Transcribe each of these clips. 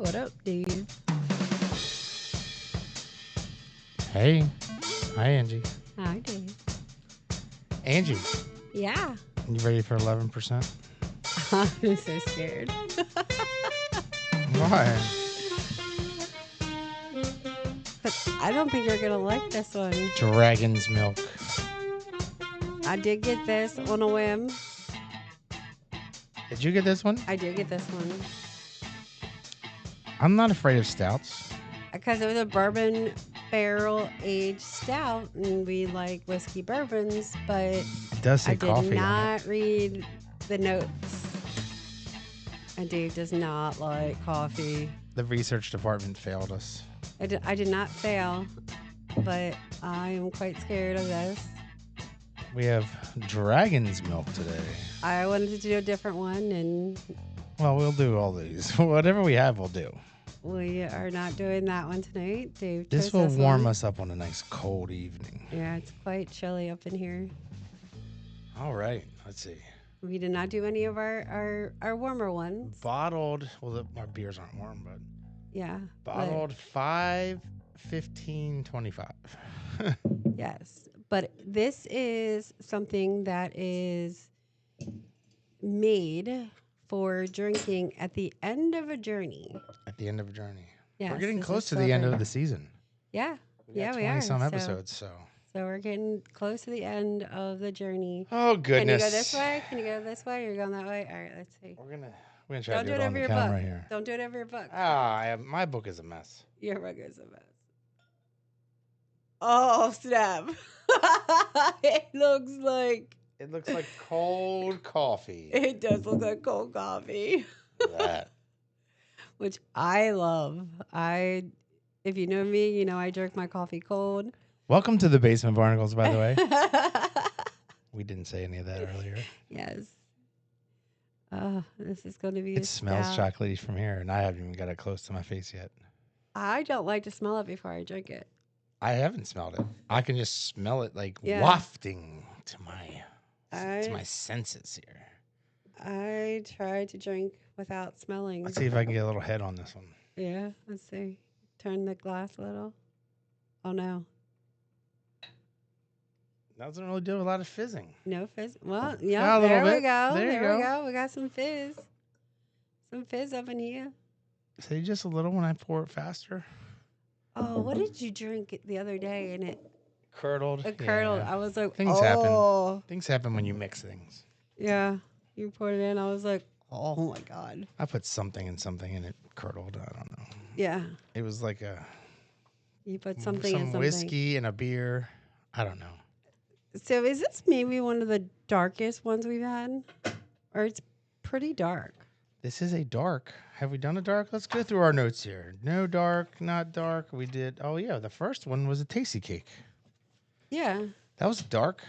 What up, dude? Hey. Hi, Angie. Hi, dude. Angie, Yeah. you ready for 11%? I'm so scared. Why? But I don't think you're going to like this one. Dragon's milk. I did get this on a whim. Did you get this one? I did get this one. I'm not afraid of stouts. Because it was a bourbon barrel aged stout, and we like whiskey bourbons, but It does say I did coffee on it. not read the notes. And Dave does not like coffee. The research department failed us. I did not fail, but I am quite scared of this. We have dragon's milk today. I wanted to do a different one, and Well, we'll do all these. Whatever we have, we'll do. we are not doing that one tonight. Dave This chose will this warm one. us up on a nice cold evening. Yeah, it's quite chilly up in here. All right. Let's see. We did not do any of our warmer ones. Bottled. Well, our beers aren't warm, but Yeah. but- bottled 5, 15, 25. Yes. But this is something that is made for drinking at the end of a journey. At the end of a journey. Yes, We're getting this close is to the end of strawberry. the season. Yeah. We got Yeah, we 20 are. some So- episodes, so. So we're getting close to the end of the journey. Oh Can goodness. you go this way? Can you go this way? You're going that way? All right, let's see. We're gonna try Don't to do do it it on over the your camera book. here. Don't do it over your book. My book is a mess. Your book is a mess. Oh, snap. It looks like... It looks like cold coffee. It does look like cold coffee. Look at that. Which I love. If you know me, you know I drink my coffee cold. Welcome to the basement BARnacles, by the way. We didn't say any of that earlier. Yes. Oh, this is going to be It smells chocolatey from here, and I haven't even got it close to my face yet. I don't like to smell it before I drink it. I haven't smelled it. I can just smell it like Yeah. wafting to my senses here. I try to drink without smelling. Let's see if I can get a little head on this one. Yeah, let's see. Turn the glass a little. Oh, no. Doesn't really do a lot of fizzing. No fizz. Well, Yeah, yeah, a little there we bit. go. There you There we go. go. We got some fizz. Some fizz up in here. Say just a little when I pour it faster. Oh, what did you drink the other day? And it Curdled. curdled. Yeah. I was like, Things oh. happen. Things happen when you mix things. Yeah. You poured it in. I was like, oh my God. I put something in and it curdled. I don't know. Yeah. It was like You put something in some something. whiskey and a beer. I don't know. So is this maybe one of the darkest ones we've had? Or it's pretty dark. This is a dark. Have we done a dark? Let's go through our notes here. No dark, not dark. We did. Oh yeah, the first one was a tasty cake. Yeah. That was dark.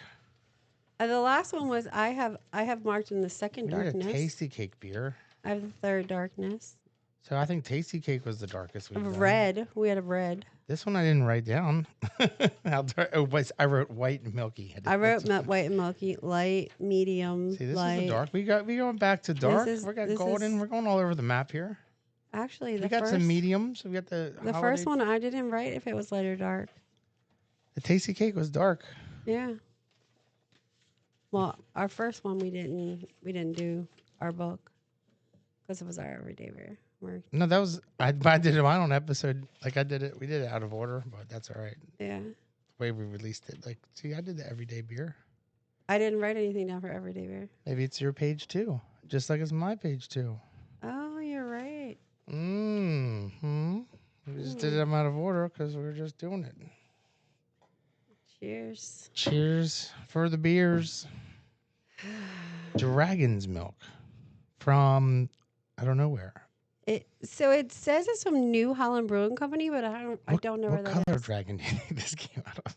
The last one was I have marked in the second We did a darkness. tasty cake beer. I have the third darkness. So I think tasty cake was the darkest we've done. Red. We had a red. This one I didn't write down. How dark? Oh, I wrote white and milky. I wrote white and milky, light, medium, See, this light. is the dark. We going back to dark. We got this golden. is- We're going all over the map here. Actually, We the got first, some mediums. We got the first holiday- one I didn't write if it was light or dark. The tasty cake was dark. Yeah. Well, our first one we didn't do our book because it was our everyday beer. No, that was I did mine on episode like I did it. We did it out of order, but that's all right. Yeah. The way we released it, like, see, I did the everyday beer. I didn't write anything down for everyday beer. Maybe it's your page too, just like it's my page too. Oh, you're right. Hmm. We just did them out of order because we were just doing it. Cheers. Cheers for the beers. Dragon's milk from I don't know where. So it says it's from New Holland Brewing Company, but I don't know where What that color is. dragon do you think this came out of?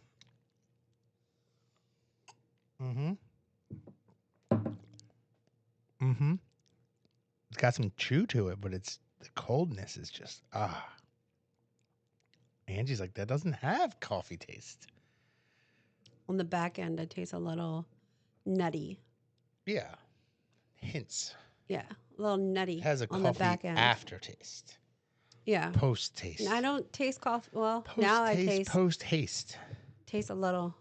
It's got some chew to it, but the coldness is just Angie's like, that doesn't have coffee taste. On the back end, it tastes a little nutty. Yeah. Hints. Yeah, a little nutty It has a on the coffee back end. aftertaste. Yeah. Post taste. And I don't taste coffee. Well, Post now I taste. Post haste. taste a little.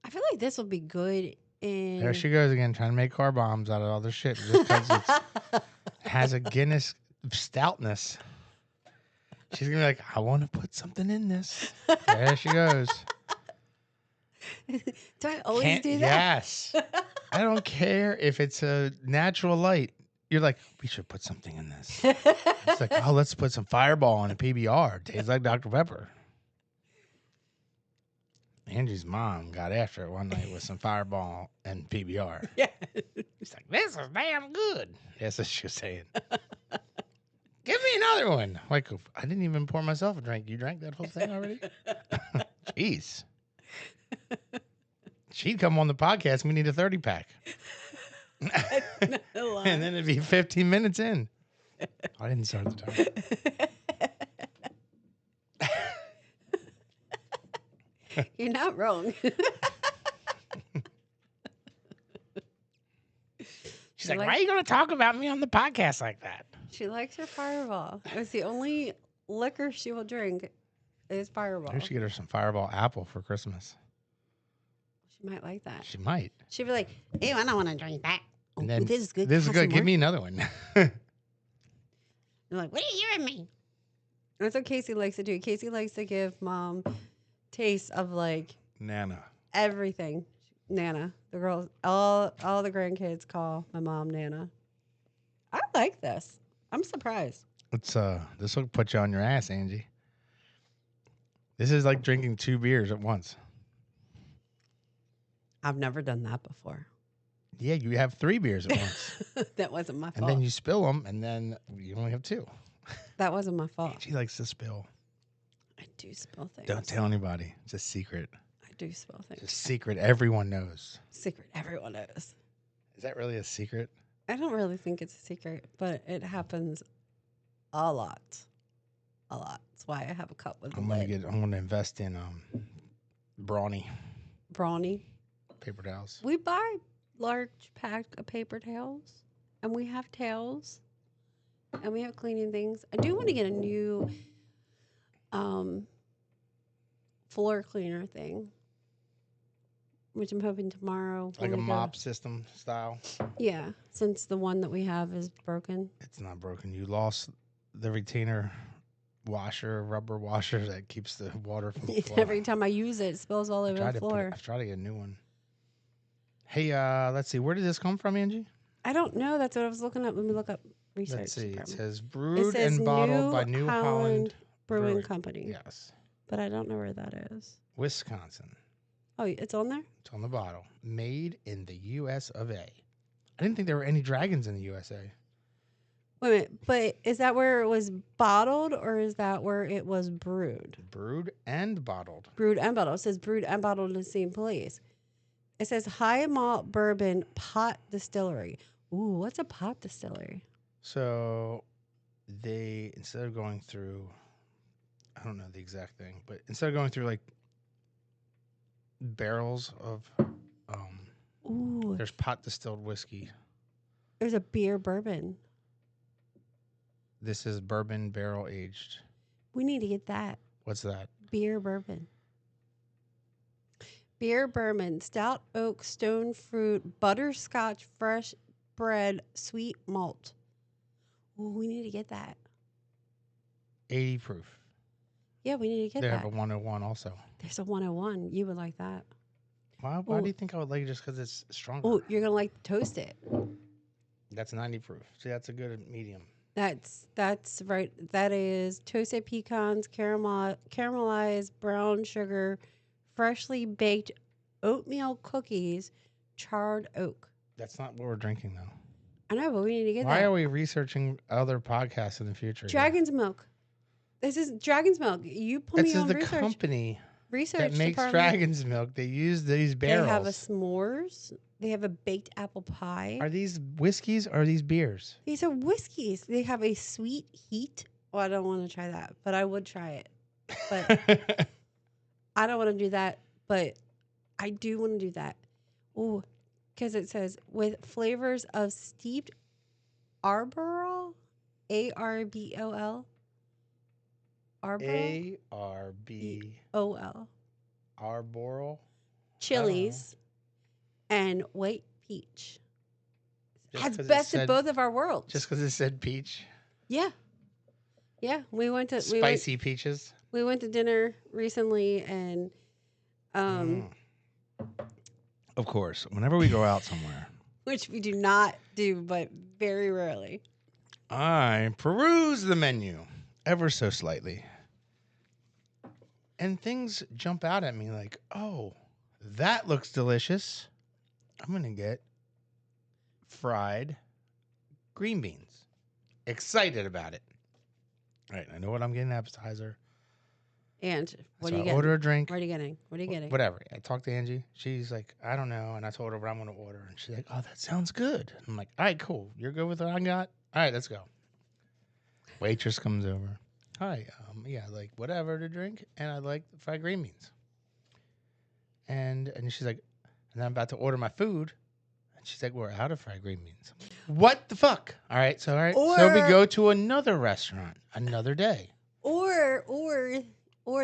I feel like this will be good in. There she goes again, trying to make car bombs out of all this shit just because it has a Guinness stoutness. She's gonna be like, I want to put something in this. There she goes. Do I always do that? Yes. I don't care if it's a natural light. You're like, we should put something in this. It's like, oh, let's put some Fireball in a PBR. Tastes like Dr. Pepper. Angie's mom got after it one night with some Fireball and PBR. Yeah. She's like, this is damn good. That's what she was saying. Give me another one. Like, I didn't even pour myself a drink. You drank that whole thing already? Jeez. She'd come on the podcast. We need a 30-pack. And then it'd be 15 minutes in. I didn't start the time. You're not wrong. She's like, why are you going to talk about me on the podcast like that? She likes her Fireball. It's the only liquor she will drink is Fireball. We should get her some Fireball Apple for Christmas. She might like that. She might. She'd be like, ew, I don't want to drink that. And then, this is good. This is Have good. some Give more?" me another one. You're like, what are you giving me? That's what Casey likes to do. Casey likes to give mom tastes of like Nana. everything. Nana. The girls, all the grandkids call my mom Nana. I like this. I'm surprised. It's this will put you on your ass, Angie. This is like drinking 2 beers at once. I've never done that before. Yeah, you have 3 beers at once. That wasn't my fault. And then you spill them, and then you only have 2. That wasn't my fault. She likes to spill. I do spill things. Don't tell anybody. It's a secret. I do spill things. It's a secret everyone knows. Secret everyone knows. Is that really a secret? I don't really think it's a secret, but it happens a lot. A lot. That's why I have a cup with a lid. I'm gonna invest in Brawny paper towels. We buy large pack of paper towels, and we have towels, and we have cleaning things. I do want to get a new floor cleaner thing, which I'm hoping tomorrow. Like a mop system style. Yeah, since the one that we have is broken. It's not broken. You lost the retainer washer, rubber washer that keeps the water from flowing. Every time I use it, it spills all over the floor. I've tried to get a new one. Hey, let's see. Where did this come from, Angie? I don't know. That's what I was looking up. Let me look up research. Let's see. From. It says brewed and bottled by New Holland Brewing Company. Yes. But I don't know where that is. Wisconsin. Oh, it's on there? It's on the bottle. Made in the U.S. of A. I didn't think there were any dragons in the USA. Wait a minute. But is that where it was bottled or is that where it was brewed? Brewed and bottled. Brewed and bottled. It says brewed and bottled in the same place. It says High Malt Bourbon Pot Distillery. Ooh, what's a pot distillery? So they, instead of going through, I don't know the exact thing, but instead of going through like barrels of, Ooh, there's pot distilled whiskey. there's a beer bourbon. This is bourbon barrel aged. We need to get that. What's that? Beer bourbon. Beer bourbon, stout oak, stone fruit, butterscotch, fresh bread, sweet malt. Ooh, we need to get that. 80 proof. Yeah, we need to get They that. have a 101 also. There's a 101. You would like that. Why do you think I would like it just because it's stronger? Oh, you're going to like to toast it. That's 90 proof. See, that's a good medium. That's right. That is toasted pecans, caramelized brown sugar, freshly baked oatmeal cookies, charred oak. That's not what we're drinking, though. I know, but we need to get that. Why are we researching other podcasts in the future? Dragon's Milk. This is Dragon's Milk. You put me on the research. Company Research that makes department. Dragon's Milk. They use these barrels. They have a s'mores. They have a baked apple pie. Are these whiskeys or are these beers? These are whiskeys. They have a sweet heat. Well, I don't want to try that, but I would try it. But I don't want to do that, but I do want to do that. Ooh, because it says with flavors of steeped arboral ARBOL. Arbol. ARB OL. Arboreal. Chilies and white peach. Just Has 'cause it best of said- both of our worlds. Just because it said peach. Yeah. Yeah. We went to Spicy peaches. we went to dinner recently and Of course, whenever we go out somewhere, which we do not do, but very rarely. I peruse the menu ever so slightly. And things jump out at me like, oh, that looks delicious. I'm going to get fried green beans. Excited about it. All right, I know what I'm getting, appetizer. And what So are you I getting? order a drink. What are you getting? What are you getting? Whatever. I talked to Angie. She's like, I don't know. And I told her what I'm going to order. And she's like, oh, that sounds good. I'm like, all right, cool. You're good with what I got? All right, let's go. Waitress comes over. Hi, yeah, like whatever to drink, and I like fried green beans. And she's like, and I'm about to order my food, and she's like, we're out of fried green beans. What the fuck? All right, so so we go to another restaurant another day. Or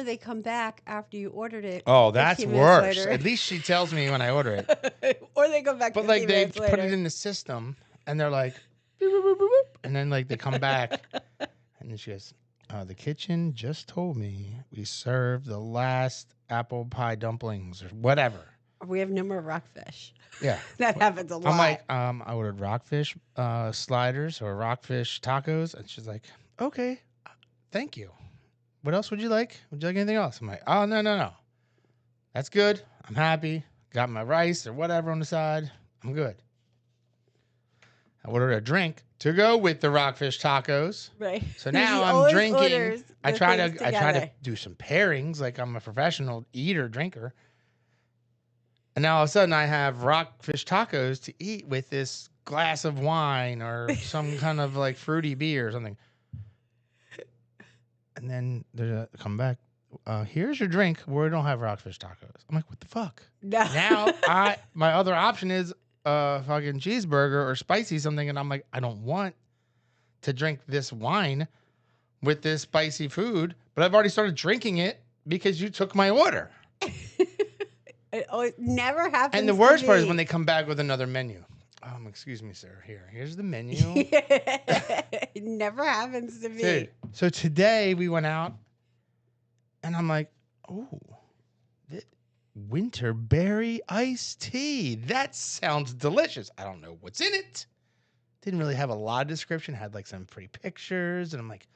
they come back after you ordered it. Oh, that's 15 minutes worse. later. At least she tells me when I order it. Or they come back. But 15 like they minutes put later. it in the system, and they're like, boop, boop, boop, boop, boop, and then like they come back, and then she goes, the kitchen just told me we served the last apple pie dumplings or whatever. We have no more rockfish. Yeah. That happens a lot. I'm like, I ordered rockfish sliders or rockfish tacos. And she's like, okay, thank you. What else would you like? Would you like anything else? I'm like, oh, no. That's good. I'm happy. Got my rice or whatever on the side. I'm good. I ordered a drink to go with the rockfish tacos. Right. So He now I'm always drinking. orders I the try things to together. do some pairings like I'm a professional eater, drinker. And now all of a sudden I have rockfish tacos to eat with this glass of wine or some kind of like fruity beer or something. And then they come back. Here's your drink. We don't have rockfish tacos. I'm like, what the fuck? No. Now my other option is fucking cheeseburger or spicy something, and I'm like, I don't want to drink this wine with this spicy food, but I've already started drinking it because you took my order. It never happens. And the worst part is when they come back with another menu. Excuse me, sir. Here's the menu. It never happens to me. Dude, so today we went out, and I'm like, oh, winter berry iced tea. That sounds delicious. I don't know what's in it. Didn't really have a lot of description. Had like some pretty pictures, and I'm like,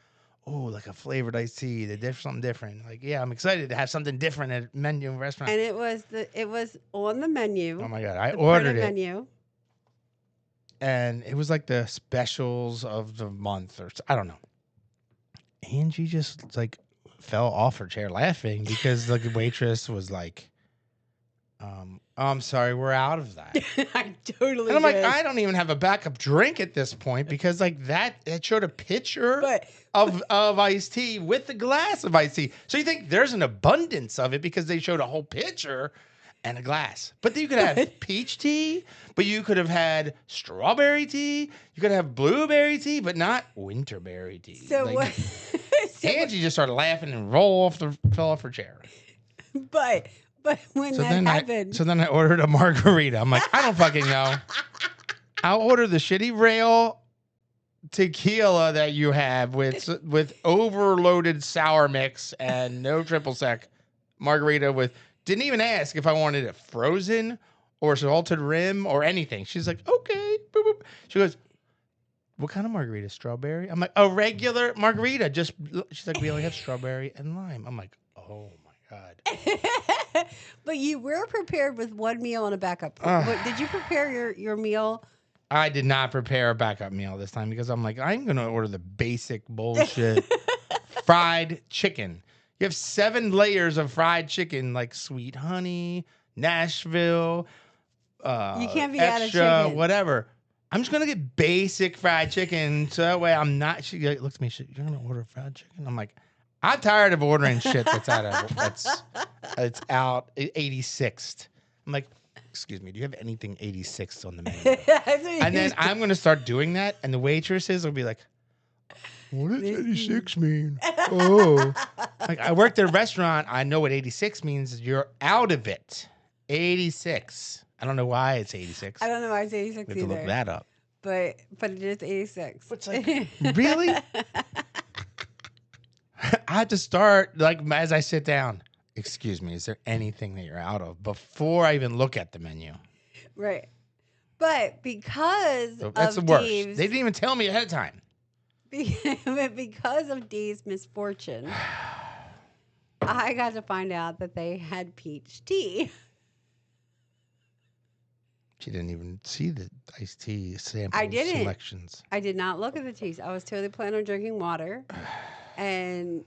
oh, like a flavored iced tea. Something different. Like, yeah, I'm excited to have something different at a menu restaurant. And it was on the menu. Oh my god, I the ordered printed it, menu. and it was like the specials of the month, or I don't know. Angie just like fell off her chair laughing because the waitress was like, I'm sorry, we're out of that. I totally. And I'm like, did. I don't even have a backup drink at this point because like it showed a picture But of iced tea with the glass of iced tea. So you think there's an abundance of it because they showed a whole picture and a glass. But then you could have peach tea, but you could have had strawberry tea. You could have blueberry tea, but not winterberry tea. so Like, what? Angie just started laughing and fell off her chair. But when that happened, So then I ordered a margarita. I'm like, I don't fucking know. I'll order the shitty rail tequila that you have with overloaded sour mix and no triple sec margarita with. Didn't even ask if I wanted it frozen or salted rim or anything. She's like, okay. Boop, boop. She goes, what kind of margarita? Strawberry? I'm like, a regular margarita. She's like, we only have strawberry and lime. I'm like, oh my God. but you were prepared with one meal and a backup. Did you prepare your meal? I did not prepare a backup meal this time because I'm like, I'm going to order the basic bullshit fried chicken. You have 7 layers of fried chicken, like sweet honey, Nashville, You can't be extra, out of chicken. whatever. I'm just gonna get basic fried chicken, so that way I'm not. She looked at me. You're gonna order fried chicken? I'm like, I'm tired of ordering shit that's out 86th. I'm like, excuse me, do you have anything 86th on the menu? And then I'm gonna start doing that, and the waitresses will be like, What does 86 mean? Oh. Like, I worked at a restaurant. I know what 86 means. You're out of it. 86. I don't know why it's 86. I don't know why it's 86 We have to look either. that up. But it is 86. It's like, really? I had to start, like, as I sit down. Excuse me, is there anything that you're out of before I even look at the menu? Right. But because That's of the worst. Dave's, They didn't even tell me ahead of time. because of Dave's misfortune, I got to find out that they had peach tea. She didn't even see the iced tea sample I didn't. selections. I did not look at the teas. I was totally planning on drinking water and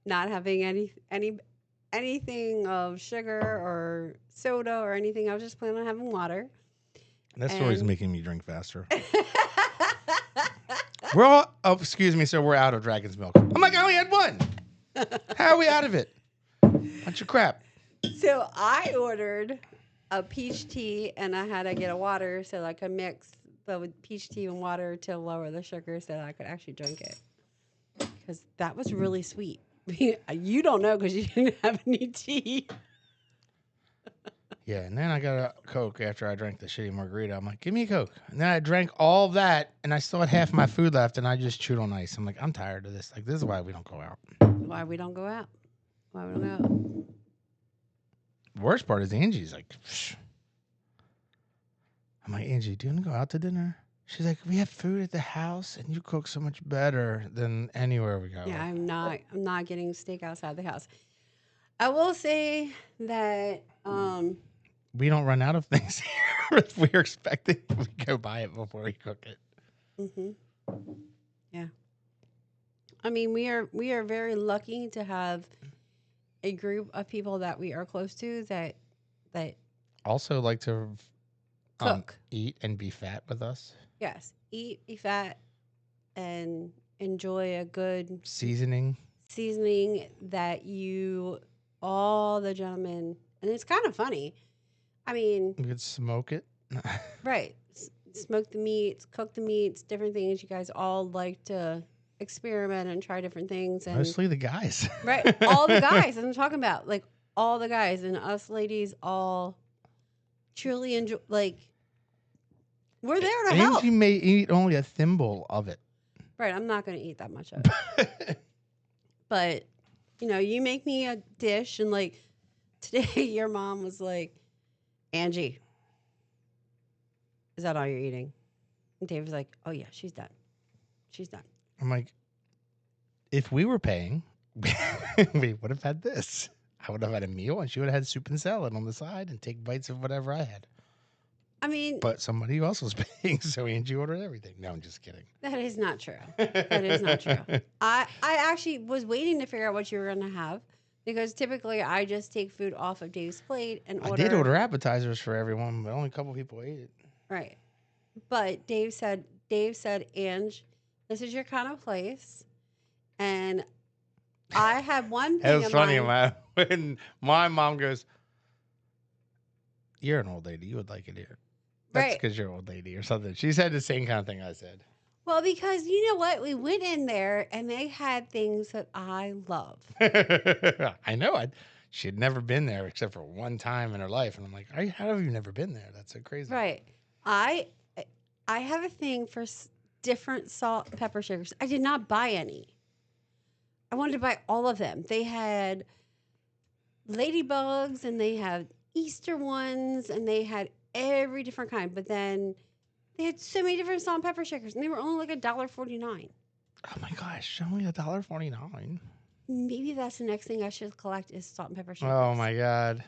not having anything of sugar or soda or anything. I was just planning on having water. That story's making me drink faster. We're all, oh, excuse me, sir, we're out of Dragon's Milk. I'm like, I only had one. How are we out of it? Bunch of crap. So I ordered a peach tea, and I had to get a water so I could mix the peach tea and water to lower the sugar so that I could actually drink it. Because that was really sweet. You don't know because you didn't have any tea. Yeah, and then I got a Coke after I drank the shitty margarita. I'm like, give me a Coke. And then I drank all of that, and I still had half my food left, and I just chewed on ice. I'm like, I'm tired of this. Like, this is why we don't go out. Why we don't go out? Why we don't go out? The worst part is Angie's like, psh. I'm like, Angie, do you want to go out to dinner? She's like, we have food at the house, and you cook so much better than anywhere we go. Yeah, I'm not getting steak outside the house. I will say that we don't run out of things here. If we're expecting, we go buy it before we cook it. Mm-hmm. Yeah. I mean, we are very lucky to have a group of people that we are close to that also like to cook, eat, and be fat with us. Yes, eat, be fat, and enjoy a good seasoning that all the gentlemen, and it's kind of funny. I mean, you could smoke it. Right. Smoke the meats, cook the meats, different things. You guys all like to experiment and try different things. And mostly the guys. Right. All the guys. I'm talking about, like, all the guys, and us ladies all truly enjoy, like, we're there to help. And you may eat only a thimble of it. Right. I'm not going to eat that much of it. But, you make me a dish, and, like, today your mom was like, Angie, is that all you're eating? And Dave was like, oh, yeah, she's done. She's done. I'm like, if we were paying, we would have had this. I would have had a meal, and she would have had soup and salad on the side and take bites of whatever I had. I mean, but somebody else was paying, so Angie ordered everything. No, I'm just kidding. That is not true. That is not true. I actually was waiting to figure out what you were going to have, because typically I just take food off of Dave's plate and order. I did order appetizers for everyone, but only a couple people ate it. Right. But Dave said, Ange, this is your kind of place. And I had one thing. It was funny when my mom goes, you're an old lady. You would like it here. That's because you're an old lady or something. She said the same kind of thing I said. Well, because you know what? We went in there and they had things that I love. I know. She had never been there except for one time in her life. And I'm like, how have you never been there? That's so crazy. Right. I have a thing for different salt and pepper shakers. I did not buy any. I wanted to buy all of them. They had ladybugs, and they had Easter ones, and they had every different kind. But then they had so many different salt and pepper shakers, and they were only like $1.49. Oh my gosh, only $1.49. Maybe that's the next thing I should collect is salt and pepper shakers. Oh my God.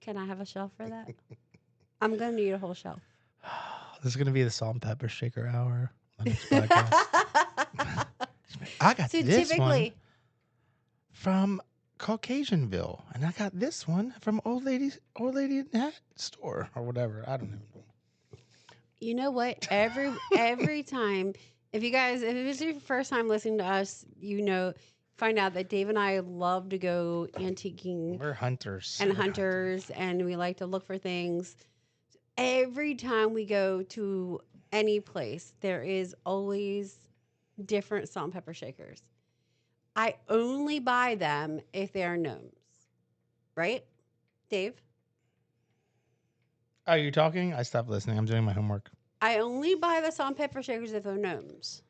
Can I have a shelf for that? I'm going to need a whole shelf. This is going to be the salt and pepper shaker hour on this podcast. I got this one from Caucasianville, and I got this one from Old Lady Hat Store or whatever. I don't know. You know what? Every time, if it's your first time listening to us, find out that Dave and I love to go antiquing. We're hunters. And we like to look for things. Every time we go to any place, there is always different salt and pepper shakers. I only buy them if they are gnomes. Right? Dave? Are you talking? I stopped listening. I'm doing my homework. I only buy the salt and pepper shakers if they're gnomes.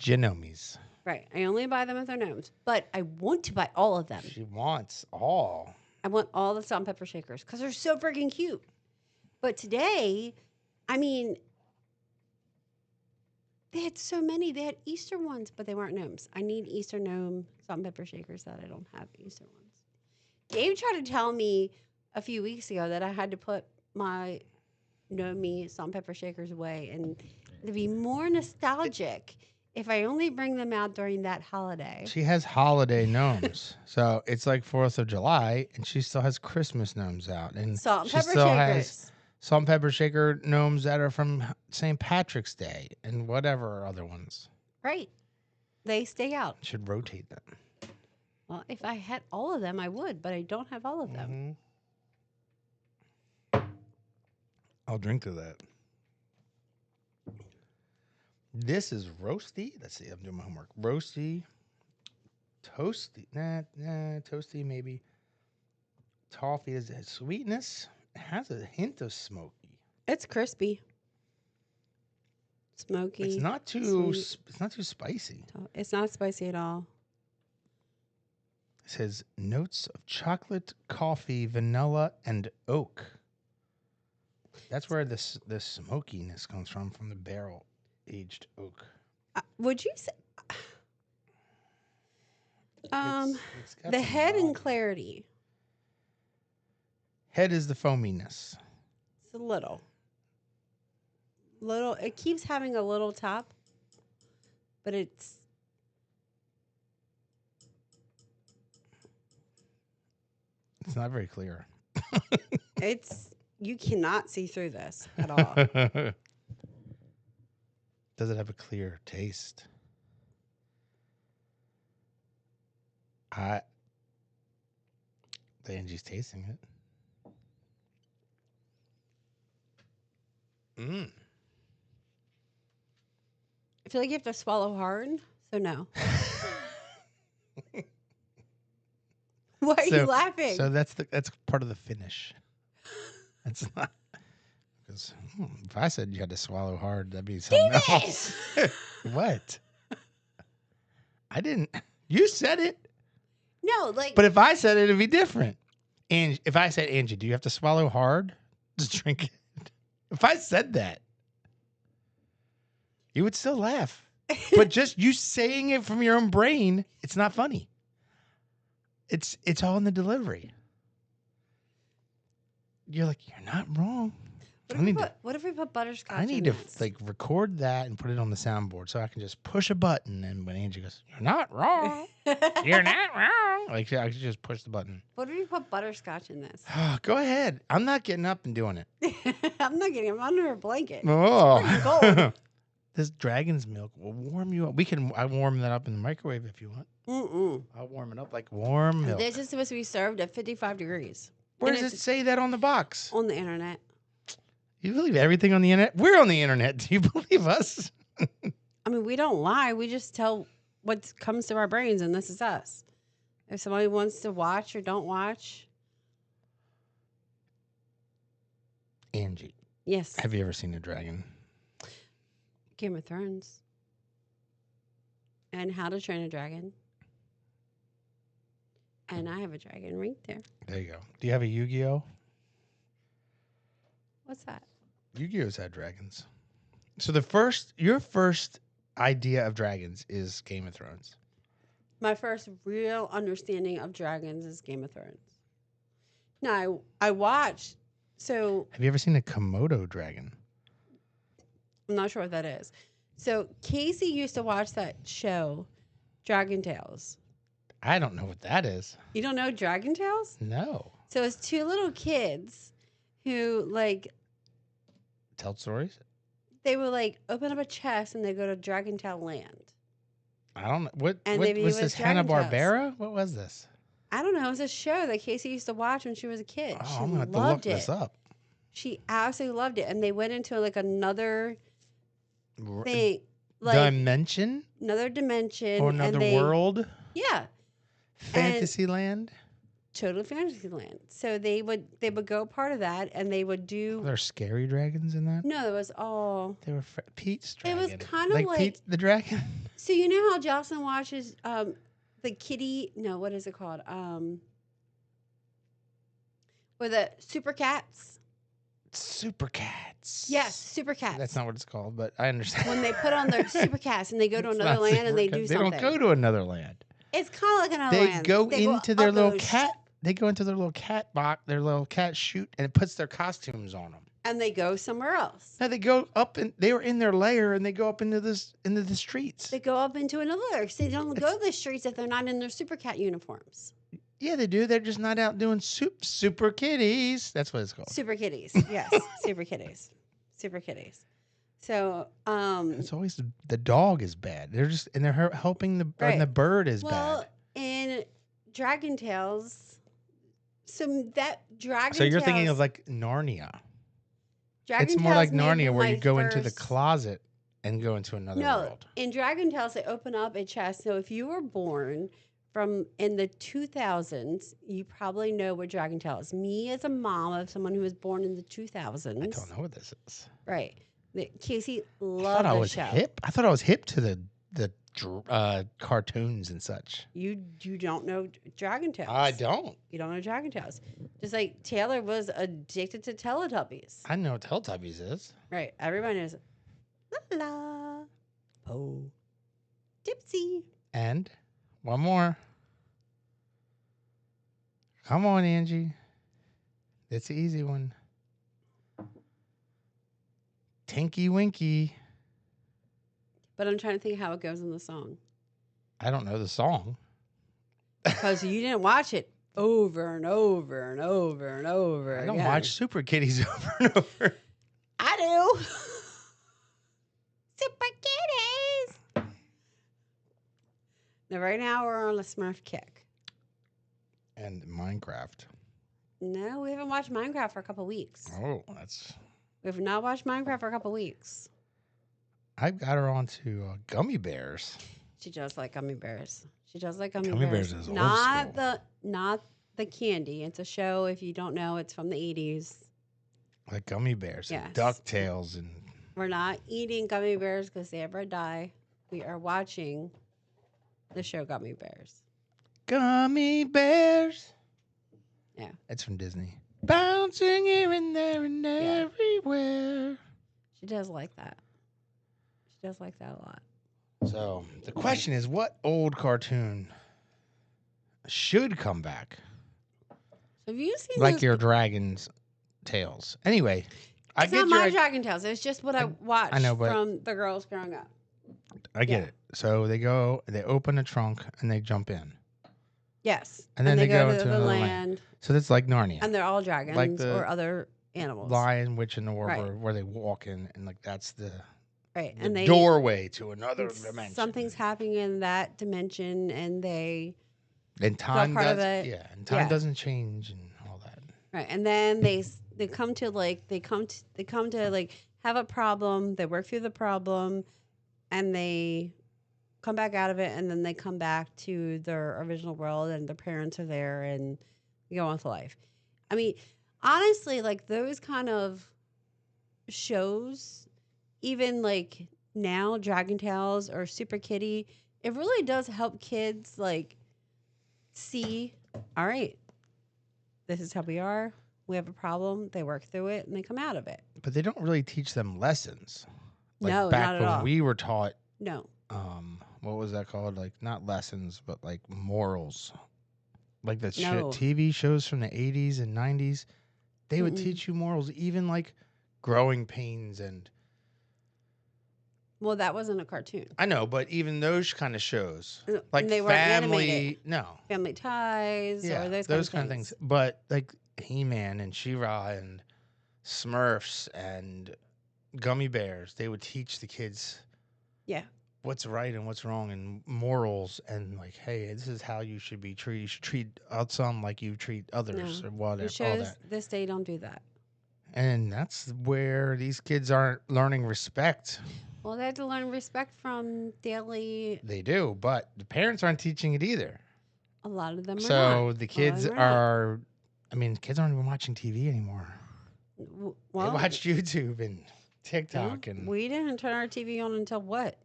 Genomies. Right. I only buy them if they're gnomes. But I want to buy all of them. She wants all. I want all the salt and pepper shakers because they're so freaking cute. But today, I mean, they had so many. They had Easter ones, but they weren't gnomes. I need Easter gnome salt and pepper shakers that I don't have Easter ones. Dave tried to tell me a few weeks ago that I had to put my Nomi salt and pepper shakers away and to be more nostalgic if I only bring them out during that holiday. She has holiday gnomes. So it's like 4th of July, and she still has Christmas gnomes out. And Salt and she pepper still shakers. has salt and pepper shaker gnomes that are from St. Patrick's Day and whatever other ones. Right. They stay out. Should rotate them. Well, if I had all of them, I would, but I don't have all of them. I'll drink to that. This is roasty. Let's see. I'm doing my homework. Roasty. Toasty. Toasty maybe. Toffee has sweetness. It has a hint of smoky. It's crispy. Smoky. It's not too spicy. It's not spicy at all. It says notes of chocolate, coffee, vanilla, and oak. That's where the smokiness comes from the barrel aged oak. Would you say It's got the some head and body. clarity? Head is the foaminess. It's a little. It keeps having a little top, but it's not very clear. you cannot see through this at all. Does it have a clear taste? The Angie's tasting it. I feel like you have to swallow hard, so no. Why are you laughing? So that's part of the finish. That's not because if I said you had to swallow hard, that'd be something else. What? I didn't. You said it. No, But if I said it, it'd be different. And if I said, Angie, do you have to swallow hard to drink it? If I said that, you would still laugh. But just you saying it from your own brain, it's not funny. It's all in the delivery. You're like, you're not wrong. What if we put butterscotch? I need in to this? record that and put it on the soundboard so I can just push a button, and when Angie goes, "You're not wrong. You're not wrong," I can just push the button. What if we put butterscotch in this? Go ahead. I'm not getting up and doing it. I'm not getting. I'm under a blanket. Oh, It's pretty cold. This dragon's milk will warm you up. I warm that up in the microwave if you want. I'll warm it up like warm milk. This is supposed to be served at 55 degrees. Where does it say that on the box? On the internet. You believe everything on the internet? We're on the internet. Do you believe us? I mean, we don't lie. We just tell what comes to our brains, and this is us. If somebody wants to watch or don't watch. Angie. Yes. Have you ever seen a dragon? Game of Thrones. And How to Train a Dragon. And I have a dragon right there. There you go. Do you have a Yu-Gi-Oh? What's that? Yu-Gi-Oh's had dragons. So your first idea of dragons is Game of Thrones. My first real understanding of dragons is Game of Thrones. Now, I watched, so Have you ever seen a Komodo dragon? I'm not sure what that is. So Casey used to watch that show, Dragon Tales. I don't know what that is. You don't know Dragon Tales? No. So it's two little kids who Tell stories? they would open up a chest and they go to Dragon Tail Land. I don't know. What And was maybe it was this, Dragon Tales. Hanna-Barbera? What was this? I don't know. It was a show that Casey used to watch when she was a kid. Oh, She I'm going to have to look loved this it. up. She absolutely loved it. And they went into another thing, like Dimension another or dimension, another and world, yeah, and Fantasyland. total Fantasyland. So they would go part of that, and they would Are do. there scary dragons in that? No, it was all. They were Pete's It dragon. was kind of like like. Pete the dragon. So you know how Jocelyn watches the kitty? No, what is it called? With the super cats. Super cats. Yes, super cats. That's not what it's called, but I understand. When they put on their super cats and they go to It's another not land and they super do cat- something. They don't go to another land. It's kind of like another They land. go into their up little those cat. They go into their little cat box, their little cat chute, and it puts their costumes on them. and they go somewhere else. Now they go up, and they were in their lair, and they go up into the streets. They go up into another layer. So they don't go to the streets if they're not in their super cat uniforms. Yeah, they do. They're just not out doing super kitties. That's what it's called. Super kitties. Yes, super kitties. Super kitties. So, It's always the dog is bad. They're helping Right. and the bird is well, bad. in Dragon Tales, so that Dragon So you're thinking Tales- of like Narnia. Dragon It's more Tales like may Narnia be where my you go into the first- closet and go into another No, world. in Dragon Tales, they open up a chest. So if you were born from in the 2000s, you probably know what Dragon Tales is. Me as a mom of someone who was born in the 2000s. I don't know what this is. Right. Casey I loved thought I the was show. hip. I thought I was hip to the cartoons and such. You don't know Dragon Tales. I don't. You don't know Dragon Tales. Just like Taylor was addicted to Teletubbies. I know what Teletubbies is. Right. Everybody knows. La la. Po. Dipsy. And one more. Come on, Angie. It's an easy one. Tinky Winky. But I'm trying to think how it goes in the song. I don't know the song. Because you didn't watch it over and over and over and over I don't again. watch Super Kitties over and over. I do. Super Kitties. Now, right now, we're on a Smurf kick. And Minecraft. No, we haven't watched Minecraft for a couple weeks. Oh, that's... We've not watched Minecraft for a couple weeks. I've got her on to Gummy Bears. She does like gummy bears. She does like gummy, Gummy bears. Bears is old not school. not the candy. It's a show. If you don't know, it's from the 80s. Like Gummy Bears Yes. and DuckTales and... We're not eating gummy bears because they ever die. We are watching the show Gummy Bears. Gummy Bears. Yeah. It's from Disney. Bouncing here and there and everywhere. She does like that. She does like that a lot. So the question is, what old cartoon should come back? Have you seen Like those- your Dragon's Tales. Anyway, I It's get not my your... Dragon Tales. It's just what I watched I know, but- from the girls growing up. I get yeah. it. So they go, they open a trunk and they jump in. Yes. And then they go to into the another land. land. So that's like Narnia. And they're all dragons Like the or other animals. Lion, Witch, and the Right. Warbler, where they walk in, and like that's the Right. the And they doorway to another and dimension. something's happening in that dimension and they and time part of does, it. yeah, and time Yeah. doesn't change and all that. right. And then they come to like they come to like have a problem, they work through the problem and they come back out of it and then they come back to their original world and their parents are there and they go on with life. I mean, honestly, like those kind of shows, even like now, Dragon Tales or Super Kitty, it really does help kids like see, all right, this is how we are. We have a problem. They work through it and they come out of it. But they don't really teach them lessons. Like No, back not at when all. we were taught, No. what was that called? Like not lessons, but like morals. Like the No. TV shows from the 80s and 90s, they would Mm-mm. teach you morals, even like growing pains and Well, that wasn't a cartoon. I know, but even those kind of shows, And like they weren't family, animated. no, Family Ties yeah, or those kind kind of things. But like He-Man and She-Ra and Smurfs and Gummy Bears, they would teach the kids, Yeah. what's right and what's wrong and morals and like, hey, this is how you should be treated. You should treat some like you treat others No. or whatever. The All shows that. this day don't do that. And that's where these kids aren't learning respect. Well, they have to learn respect from daily. They do, but the parents aren't teaching it either. A lot of them are So not. the A lot of kids them are not. are, I mean, kids aren't even watching TV anymore. They Well, watch YouTube and TikTok yeah, and we didn't turn our TV on until what?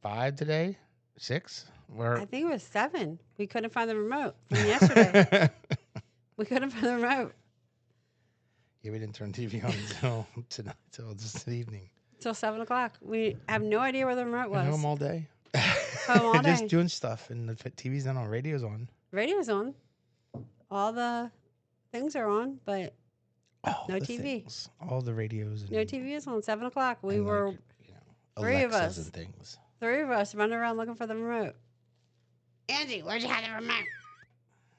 5 today, 6. I think it was 7. We couldn't find the remote from yesterday. We couldn't find the remote Yeah, we didn't turn TV on until tonight, until just this evening. till 7 o'clock. We have no idea where the remote Been was. home all day. Home all Just day. doing stuff, and the TV's not on, radio's on. Radio's on. All the things are on, but no the TV. Things, all the radios. And, No TV is on 7 o'clock. We and were like, you know, 3 of Alexas us. and things. 3 of us running around looking for the remote. Angie, where'd you have the remote?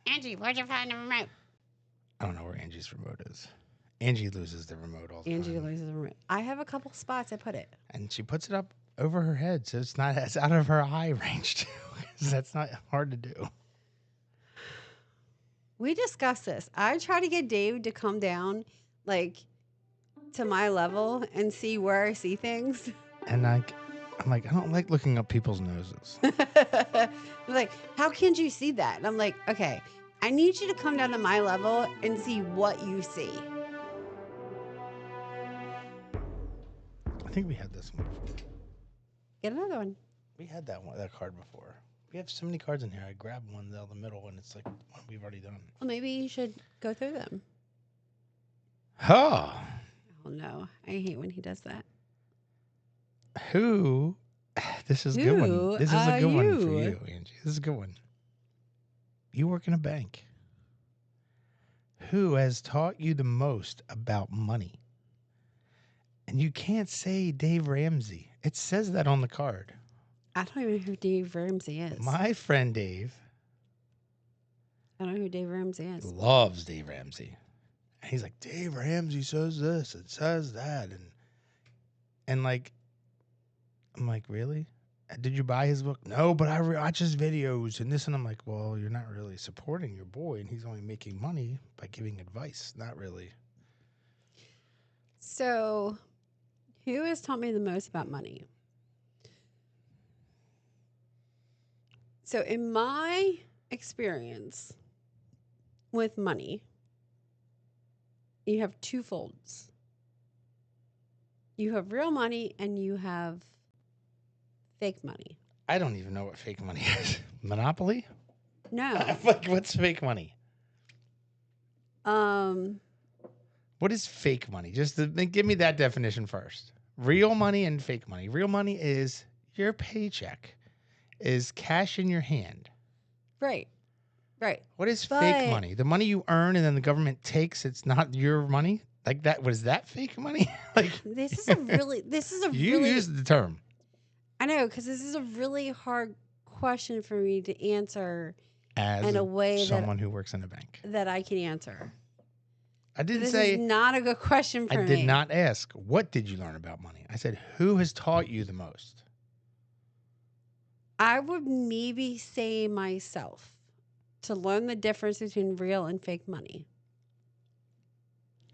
Angie, where'd you find the remote? I don't know where Angie's remote is. Angie loses the remote all the Angie time. loses the remote. I have a couple spots I put it. And she puts it up over her head, so it's out of her eye range too. 'Cause that's not hard to do. We discussed this. I try to get Dave to come down, like, to my level and see where I see things. And I'm like, I don't like looking up people's noses. Like, how can you see that? And I'm like, okay, I need you to come down to my level and see what you see. I think we had this one before. Get another one. We had that card before. We have so many cards in here. I grabbed one down the middle, and it's like one we've already done. Well, maybe you should go through them. Oh, Oh, no. I hate when he does that. who? This is a good one. Who This is a good one for you? you, Angie. This is a good one. You work in a bank. Who has taught you the most about money? And you can't say Dave Ramsey. It says that on the card. I don't even know who Dave Ramsey is. My friend Dave I don't know who Dave Ramsey is. loves Dave Ramsey. And he's like, Dave Ramsey says this and says that. And like, I'm like, really? Did you buy his book? No, but I watch his videos and this. And I'm like, well, you're not really supporting your boy. And he's only making money by giving advice. Not really. So, who has taught me the most about money? So, in my experience with money, you have 2 folds. You have real money and you have fake money. I don't even know what fake money is. Monopoly? No. Like, what's fake money? What is fake money? Give me that definition first. Real money and fake money. Real money is your paycheck is cash in your hand. Right. Right. What is fake money? The money you earn and then the government takes, it's not your money? Like that, was that fake money? Like This is a really you use the term. I know, because this is a really hard question for me to answer As in a way someone who works in a bank. that I can answer. I didn't This say is not a good question for I me. did not ask, what did you learn about money? I said, who has taught you the most? I would maybe say myself to learn the difference between real and fake money.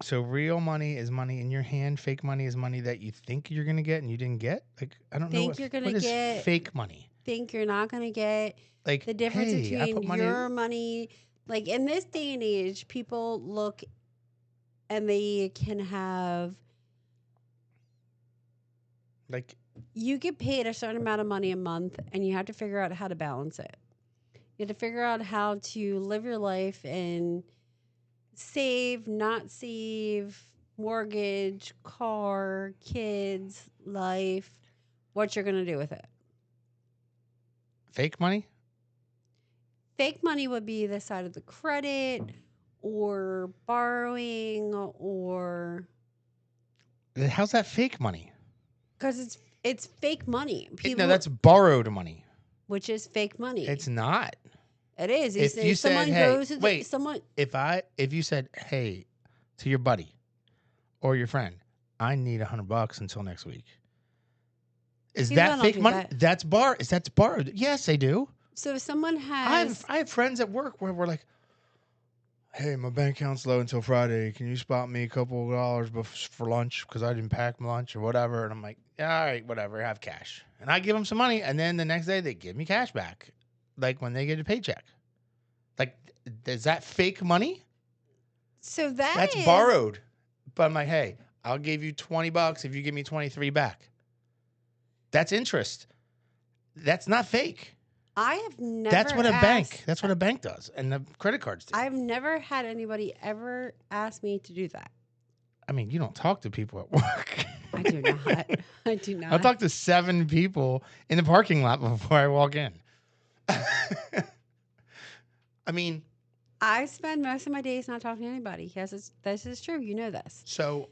So real money is money in your hand. Fake money is money that you think you're going to get and you didn't get. Like, I don't know Think you're gonna what is get- fake money. Think you're not going to get Like the difference hey, I put between money. your money. Like in this day and age, people look and they can have, Like you get paid a certain amount of money a month and you have to figure out how to balance it. You have to figure out how to live your life and save, not save, mortgage, car, kids, life, what you're going to do with it. fake money. Fake money would be the side of the credit or borrowing or How's that fake money? because it's fake money. No, that's borrowed money. Which is fake money. It's not. It is. If you said, someone hey, goes to the, wait. someone If you said, hey, to your buddy or your friend, I need $100 until next week. Is People that don't fake do money? that. That's borrowed. Yes, they do. So if someone has I have friends at work where we're like, hey, my bank account's low until Friday. Can you spot me a couple of dollars for lunch because I didn't pack my lunch or whatever? And I'm like, all right, whatever, have cash. And I give them some money, and then the next day they give me cash back, like when they get a paycheck. Like, is that fake money? So That's borrowed. But I'm like, hey, I'll give you $20 if you give me 23 back. That's interest. That's not fake. I have never. That's what a bank. That's what a bank does, and the credit cards do. I've never had anybody ever ask me to do that. I mean, you don't talk to people at work. I do not. I do not. I'll talk to 7 people in the parking lot before I walk in. I mean, I spend most of my days not talking to anybody. Yes, this is true. You know this. So,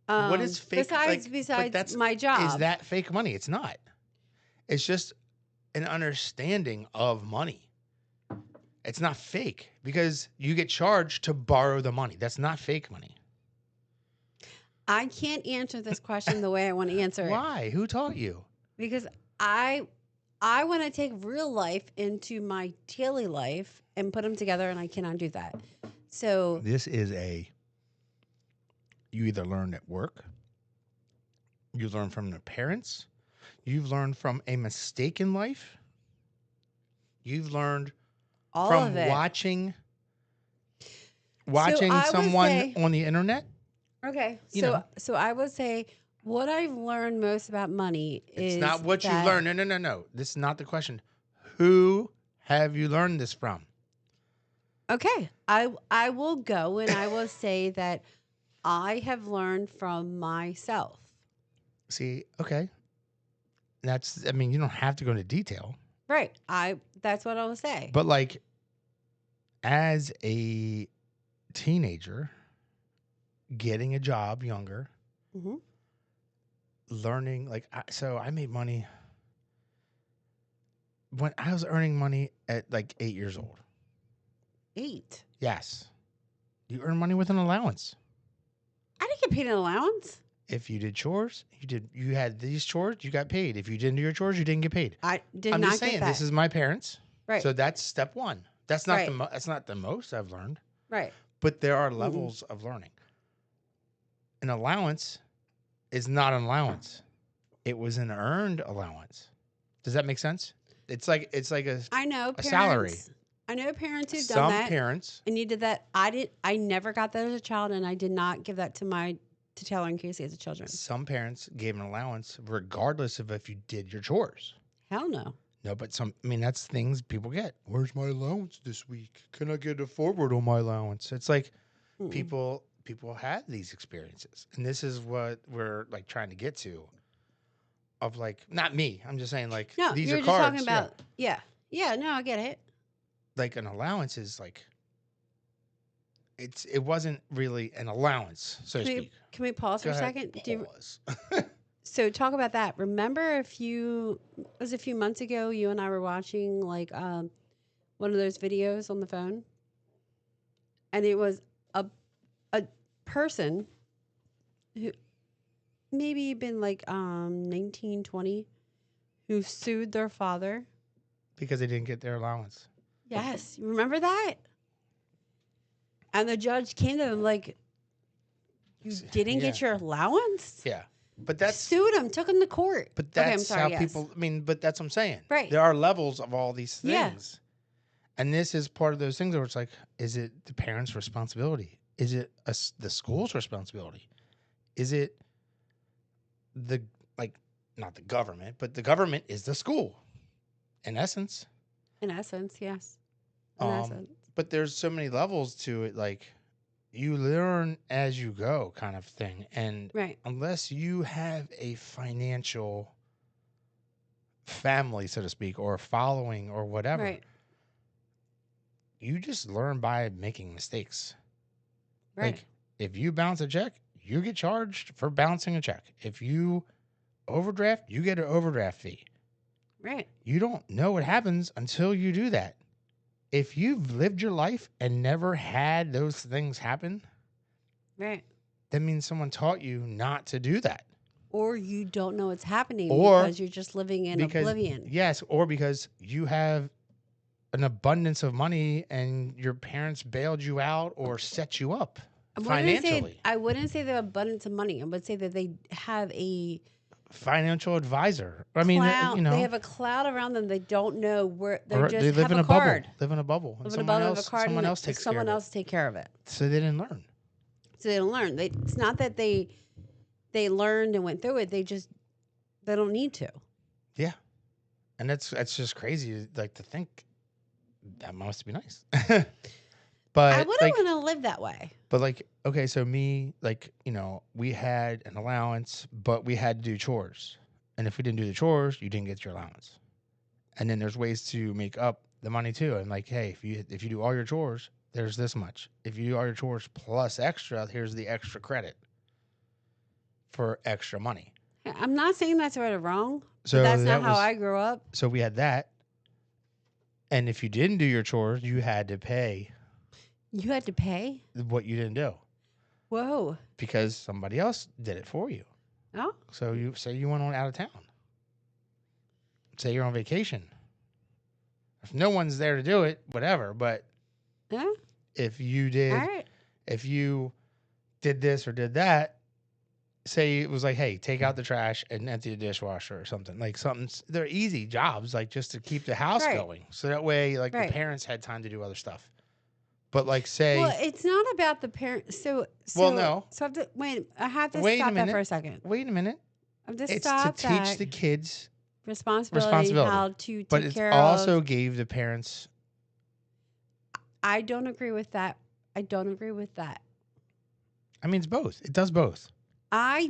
what is fake? Besides my job, is that fake money? It's not. It's just an understanding of money. It's not fake because you get charged to borrow the money. That's not fake money. I can't answer this question the way I want to answer it. Why? Who taught you? Because I want to take real life into my daily life and put them together, and I cannot do that. So this is you either learn at work, you learn from the parents, you've learned from a mistake in life, you've learned all from of it. watching So someone on the internet. Okay, You so I would say what I've learned most about money is it's not what you learn. No. This is not the question. Who have you learned this from? Okay, I will go and I will say that I have learned from myself. See, okay. I mean, you don't have to go into detail. Right. That's what I will say. But like as a teenager, getting a job younger, Mm-hmm. learning, like, so I made money when I was earning money at like 8 years old. 8? Yes. You earn money with an allowance. I didn't get paid an allowance. If you did chores, you had these chores, you got paid. If you didn't do your chores, you didn't get paid. I did I'm not just saying, get that. this is my parents. Right. So that's step 1. That's not Right. that's not the most I've learned. Right. But there are levels of learning. An allowance is not an allowance. It was an earned allowance. Does that make sense? It's like I know a parents, salary. I know parents who've done Some that. parents. And you did that. I never got that as a child, and I did not give that to Taylor and Casey as a children. Some parents gave an allowance regardless of if you did your chores. Hell no. No, but that's things people get. Where's my allowance this week? Can I get a forward on my allowance? It's like people have these experiences. And this is what we're like trying to get to. Of like, not me. I'm just saying like No, these you're are just cards. talking about yeah. No, I get it. Like an allowance is like it wasn't really an allowance, so to speak. Can we pause for a second? Pause. So talk about that. Remember it was a few months ago, you and I were watching like one of those videos on the phone. And it was a person who maybe been like 19, 20 who sued their father. Because they didn't get their allowance. Yes. You remember that? And the judge came to them like, you didn't get your allowance? Yeah. But that's sued him, took him to court. But that's okay, I'm sorry, how people, but that's what I'm saying. Right. There are levels of all these things. Yeah. And this is part of those things where it's like, is it the parents' responsibility? Is it the school's responsibility? Is it not the government, but the government is the school, in essence. In essence, yes. In essence. But there's so many levels to it, like you learn as you go kind of thing. And unless you have a financial family, so to speak, or a following or whatever, you just learn by making mistakes. Right. Like if you bounce a check, you get charged for bouncing a check. If you overdraft, you get an overdraft fee. Right. You don't know what happens until you do that. If you've lived your life and never had those things happen, that means someone taught you not to do that. Or you don't know what's happening because you're just living in oblivion. Yes, or because you have an abundance of money and your parents bailed you out or set you up financially. I wouldn't say the abundance of money. I would say that they have a financial advisor. I mean, you They know, have a cloud around them. They don't know where. They or just they live have in a a bubble. card. Live in a bubble, and Live in a bubble, have a card, someone and else takes care someone of else take care of it. it. So they didn't learn. So they don't learn. It's not that they learned and went through it. They don't need to. Yeah, and that's just crazy. Like to think that must be nice. But I wouldn't want to live that way. But like, okay, so me, like, you know, we had an allowance, but we had to do chores. And if we didn't do the chores, you didn't get your allowance. And then there's ways to make up the money too. And like, hey, if you do all your chores, there's this much. If you do all your chores plus extra, here's the extra credit for extra money. I'm not saying that's right or wrong. So but that's not how I grew up. So we had that. And if you didn't do your chores, you had to pay. You had to pay? What you didn't do. Whoa. Because somebody else did it for you. Oh. So you say you went on out of town. Say you're on vacation. If no one's there to do it, whatever. But if you did, if you did this or did that, say it was like, hey, take out the trash and empty the dishwasher or something. Like something, they're easy jobs, like just to keep the house going. So that way, like the parents had time to do other stuff. But like say, well, it's not about the parents. So well, no. So I have to stop that for a second. Wait a minute. I have to it's stop to teach the kids responsibility how to take but it care of. Also gave the parents. I don't agree with that. I don't agree with that. I mean, it's both. It does both. I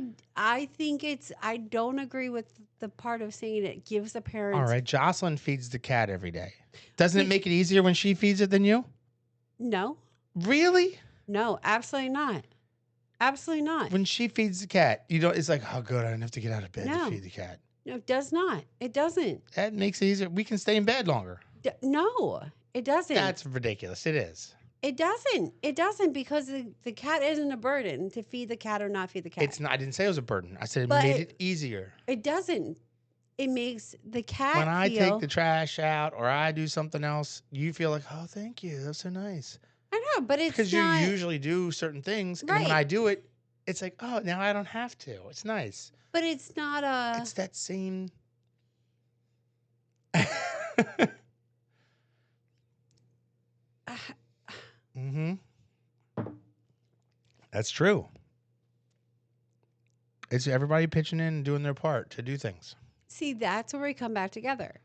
think I don't agree with the part of saying it gives the parents. All right, Jocelyn feeds the cat every day. Doesn't it make it easier when she feeds it than you? No. Really? No, absolutely not. Absolutely not. When she feeds the cat, you know, it's like, oh, good, I don't have to get out of bed to feed the cat. No, it does not. It doesn't. That makes it easier. We can stay in bed longer. No, it doesn't. That's ridiculous. It is. It doesn't. It doesn't because the cat isn't a burden to feed the cat or not feed the cat. It's not. I didn't say it was a burden. I said it made it easier. It doesn't. It makes the cat when I take the trash out or I do something else, you feel like, oh, thank you. That's so nice. I know, but it's because you usually do certain things. And when I do it, it's like, oh, now I don't have to. It's nice. But it's not a... It's that same... mm-hmm. That's true. It's everybody pitching in and doing their part to do things. See, that's where we come back together.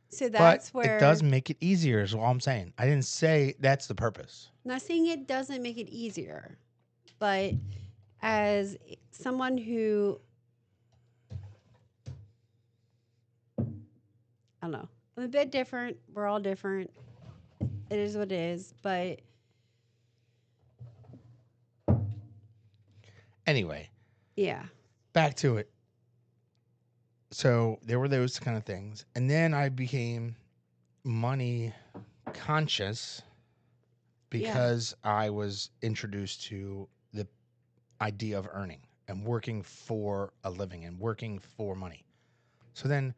So that's where... it does make it easier is all I'm saying. I didn't say that's the purpose. I'm not saying it doesn't make it easier. But as someone who... I don't know. I'm a bit different. We're all different. It is what it is. But... Anyway. Yeah. Back to it. So there were those kind of things. And then I became money conscious because I was introduced to the idea of earning and working for a living and working for money. So then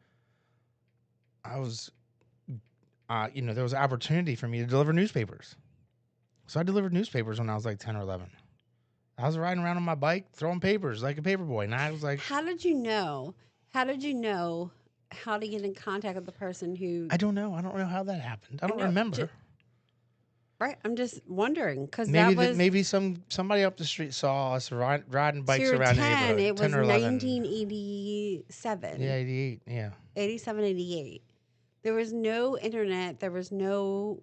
I was, there was an opportunity for me to deliver newspapers. So I delivered newspapers when I was like 10 or 11. I was riding around on my bike, throwing papers like a paper boy. And I was like... How did you know how to get in contact with the person who... I don't know. I don't know how that happened. I don't remember. Right. I'm just wondering. Because maybe somebody up the street saw us riding bikes around the neighborhood. It was 1987. Yeah, 88. Yeah. 87, 88. There was no internet. There was no...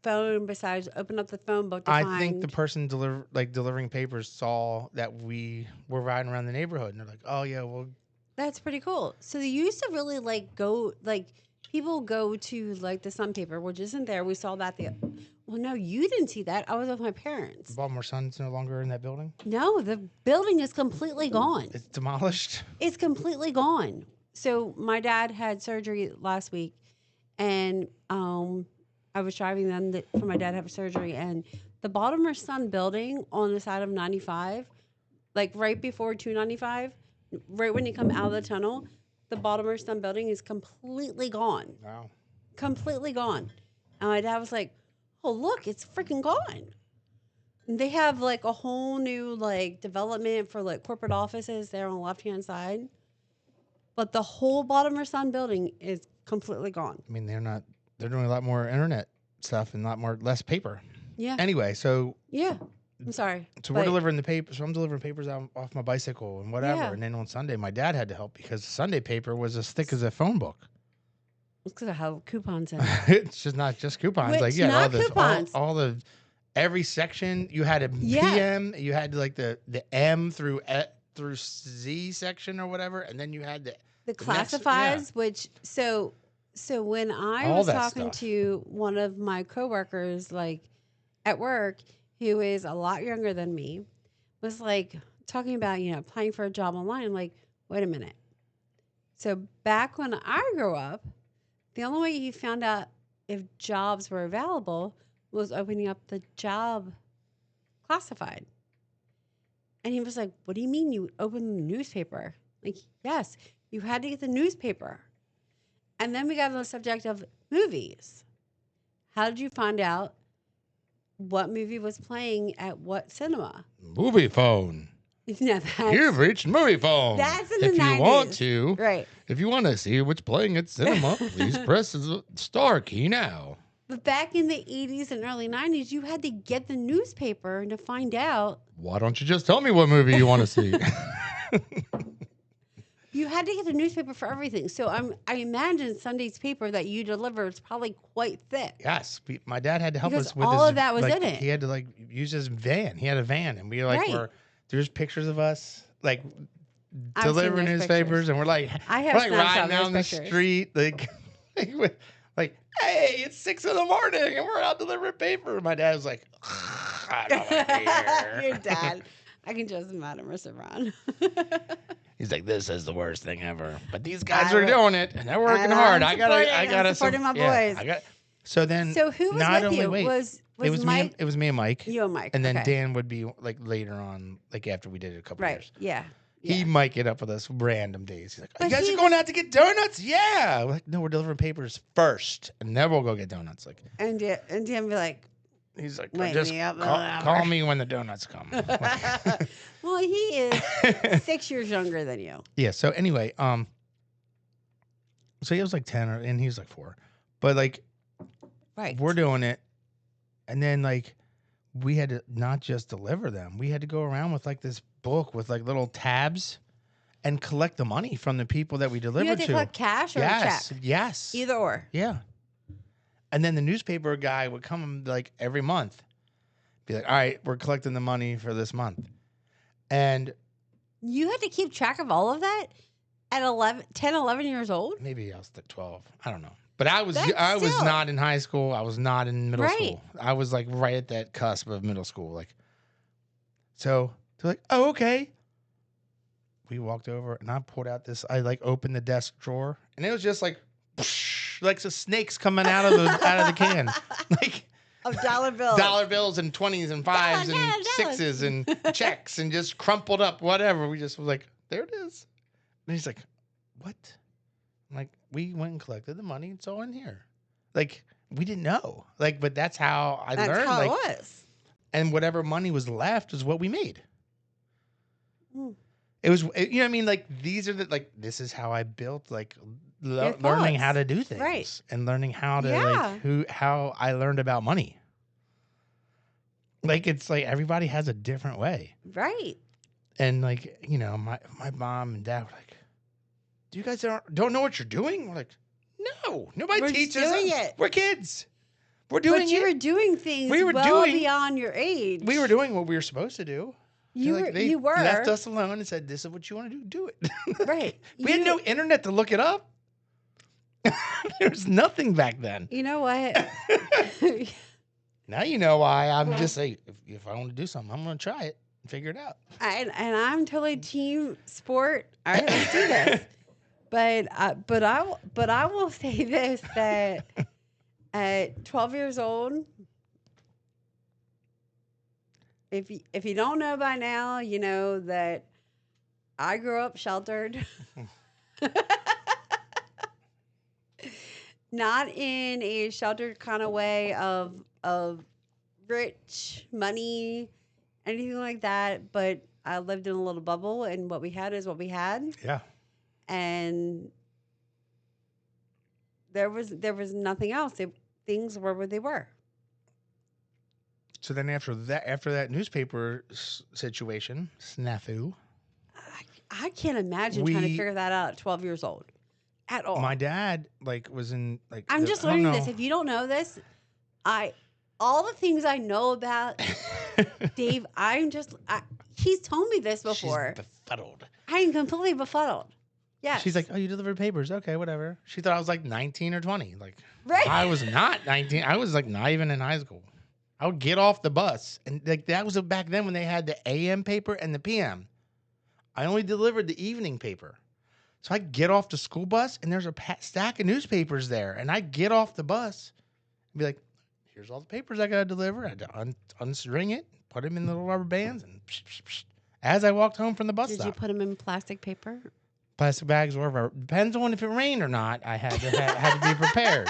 phone besides open up the phone book to I think the person delivering papers saw that we were riding around the neighborhood and they're like, oh yeah, well, that's pretty cool. So they used to really people go to like the Sun paper, which isn't there. We saw that well, no, you didn't see that. I was with my parents. The Baltimore Sun's no longer in that building? No, the building is completely gone. It's demolished? It's completely gone. So my dad had surgery last week and I was driving them for my dad to have surgery, and the Baltimore Sun building on the side of 95, like right before 295, right when you come out of the tunnel, the Baltimore Sun building is completely gone. Wow. Completely gone. And my dad was like, oh, look, it's freaking gone. And they have like a whole new like development for like corporate offices there on the left-hand side. but the whole Baltimore Sun building is completely gone. I mean, they're doing a lot more internet stuff and a lot more less paper. Yeah. Anyway, so Yeah. I'm sorry. we're delivering the paper. So I'm delivering papers off my bicycle and whatever. Yeah. And then on Sunday, my dad had to help because Sunday paper was as thick as a phone book. It's because I have coupons in It's just not just coupons. Which, Like, yeah, not coupons. all the every section you had a PM, you had like the M through Z section or whatever, and then you had the classifieds, which so when I all was that talking stuff. to one of my coworkers, like at work, who is a lot younger than me, was like talking about applying for a job online. I'm like, wait a minute. So back when I grew up, the only way you found out if jobs were available was opening up the job classified. And he was like, what do you mean you opened the newspaper? Like, yes, you had to get the newspaper. And then we got on the subject of movies. How did you find out what movie was playing at what cinema? Movie phone. No, You've reached movie phone. That's in the 90s. If you want to, right? If you want to see what's playing at cinema, please press the star key now. But back in the 80s and early 90s, you had to get the newspaper to find out. Why don't you just tell me what movie you want to see? You had to get the newspaper for everything. So I imagine Sunday's paper that you delivered is probably quite thick. Yes, my dad had to help Because us with all of that was in it. He had to use his van. He had a van, and we there's pictures of us delivering newspapers, and we're like riding down the street like hey, it's 6 a.m. and we're out delivering paper. My dad was like, I don't want to be here. Your dad. I can just imagine Mr. Ron. He's like, this is the worst thing ever. But these guys are doing it, and they're working hard. I gotta supporting my boys. So then, so who was with you? It was Mike? It was me and Mike. You and Mike. And then Dan would be later on, after we did it a couple years. Yeah. He might get up with us random days. He's like, you guys are going out to get donuts? Yeah. We're like, no, we're delivering papers first, and then we'll go get donuts. And Dan be like, he's like, just call me when the donuts come. Well, he is 6 years younger than you. Yeah. So anyway, so he was like 10 and he was like 4, but we're doing it, and then we had to not just deliver them. We had to go around with this book with little tabs and collect the money from the people that we delivered to. You had to collect cash or a check? Yes. Either or. Yeah. And then the newspaper guy would come every month, be like, all right, we're collecting the money for this month. And you had to keep track of all of that at 10, 11 years old? Maybe I was 12. I don't know. But I was not in high school. I was not in middle school. I was right at that cusp of middle school. So they're like, oh, okay. We walked over and I pulled out this. I opened the desk drawer and it was just some snakes coming out of the can, of dollar bills, and 20s and 5s and 6s and checks and just crumpled up whatever. We just was like, there it is. And he's like, what? I'm like, we went and collected the money. It's all in here. We didn't know. But that's how I learned. That's how it was. And whatever money was left is what we made. Mm. It was, you know what I mean? These are this is how I built, learning how to do things. Right. And learning how to, how I learned about money. It's everybody has a different way. Right. And my mom and dad were like, do you guys don't know what you're doing? We're like, no, nobody teaches us. It. We're kids. We're doing it. But you were doing things beyond your age. We were doing what we were supposed to do. You were. Left us alone and said, this is what you want to do it. Right. We had no internet to look it up. There's nothing back then. You know what? Now you know why I'm just saying, if I want to do something, I'm going to try it and figure it out. And I'm totally team sport. All right, let's do this. But I will say this, that at 12 years old, if you don't know by now, you know that I grew up sheltered. Not in a sheltered kind of way of rich money, anything like that, but I lived in a little bubble, and what we had is what we had. Yeah. and there was nothing else. Things were where they were. So then after that newspaper situation, snafu, I can't imagine trying to figure that out at 12 years old at all. my dad was in I'm just learning this. If you don't know this, all the things I know about Dave, he's told me this before. She's befuddled. I am completely befuddled. Yes. She's like, oh, you delivered papers. Okay, whatever. She thought I was like 19 or 20. Like, right. I was not 19. I was like not even in high school. I would get off the bus. And like that was back then when they had the AM paper and the PM. I only delivered the evening paper. So I get off the school bus and there's a stack of newspapers there. And I get off the bus and be like, here's all the papers I got to deliver. I had to unstring it, put them in the little rubber bands. And as I walked home from the bus stop. Did you put them in plastic paper? Plastic bags or whatever. Depends on if it rained or not. I had to be prepared.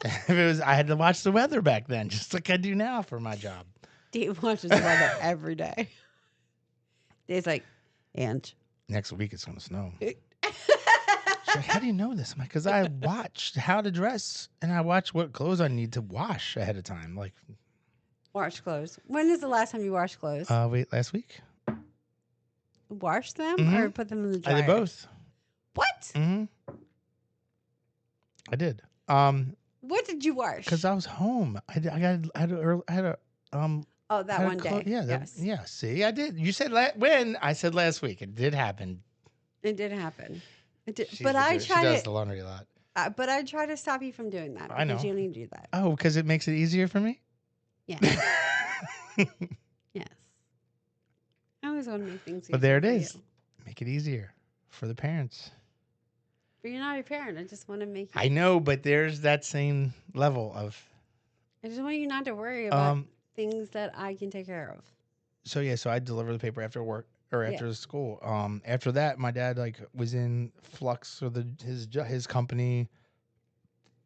If it was, I had to watch the weather back then, just like I do now for my job. Dave watches the weather every day. Dave's like, and next week it's gonna snow. She's like, how do you know this? I'm like, because I watched how to dress and I watched what clothes I need to wash ahead of time. Like, wash clothes. When is the last time you washed clothes? Last week. Wash them or put them in the dryer? I did both. What? Mm-hmm. I did. What did you wash? Because I was home. I had a Oh, that one day. Yeah. Yes. Yeah. See, I did. You said when? I said last week. It did happen. It did happen. It did. She does the laundry a lot. But I try to stop you from doing that. I know. Because you only do that. Oh, because it makes it easier for me? Yeah. Yes. I always want to make things easier. But there it for is. you. Make it easier for the parents. But you're not a parent. I just want to make you. I know, but there's that same level of. I just want you not to worry about things that I can take care of. So I deliver the paper after work or after school. After that, my dad was in flux, or his company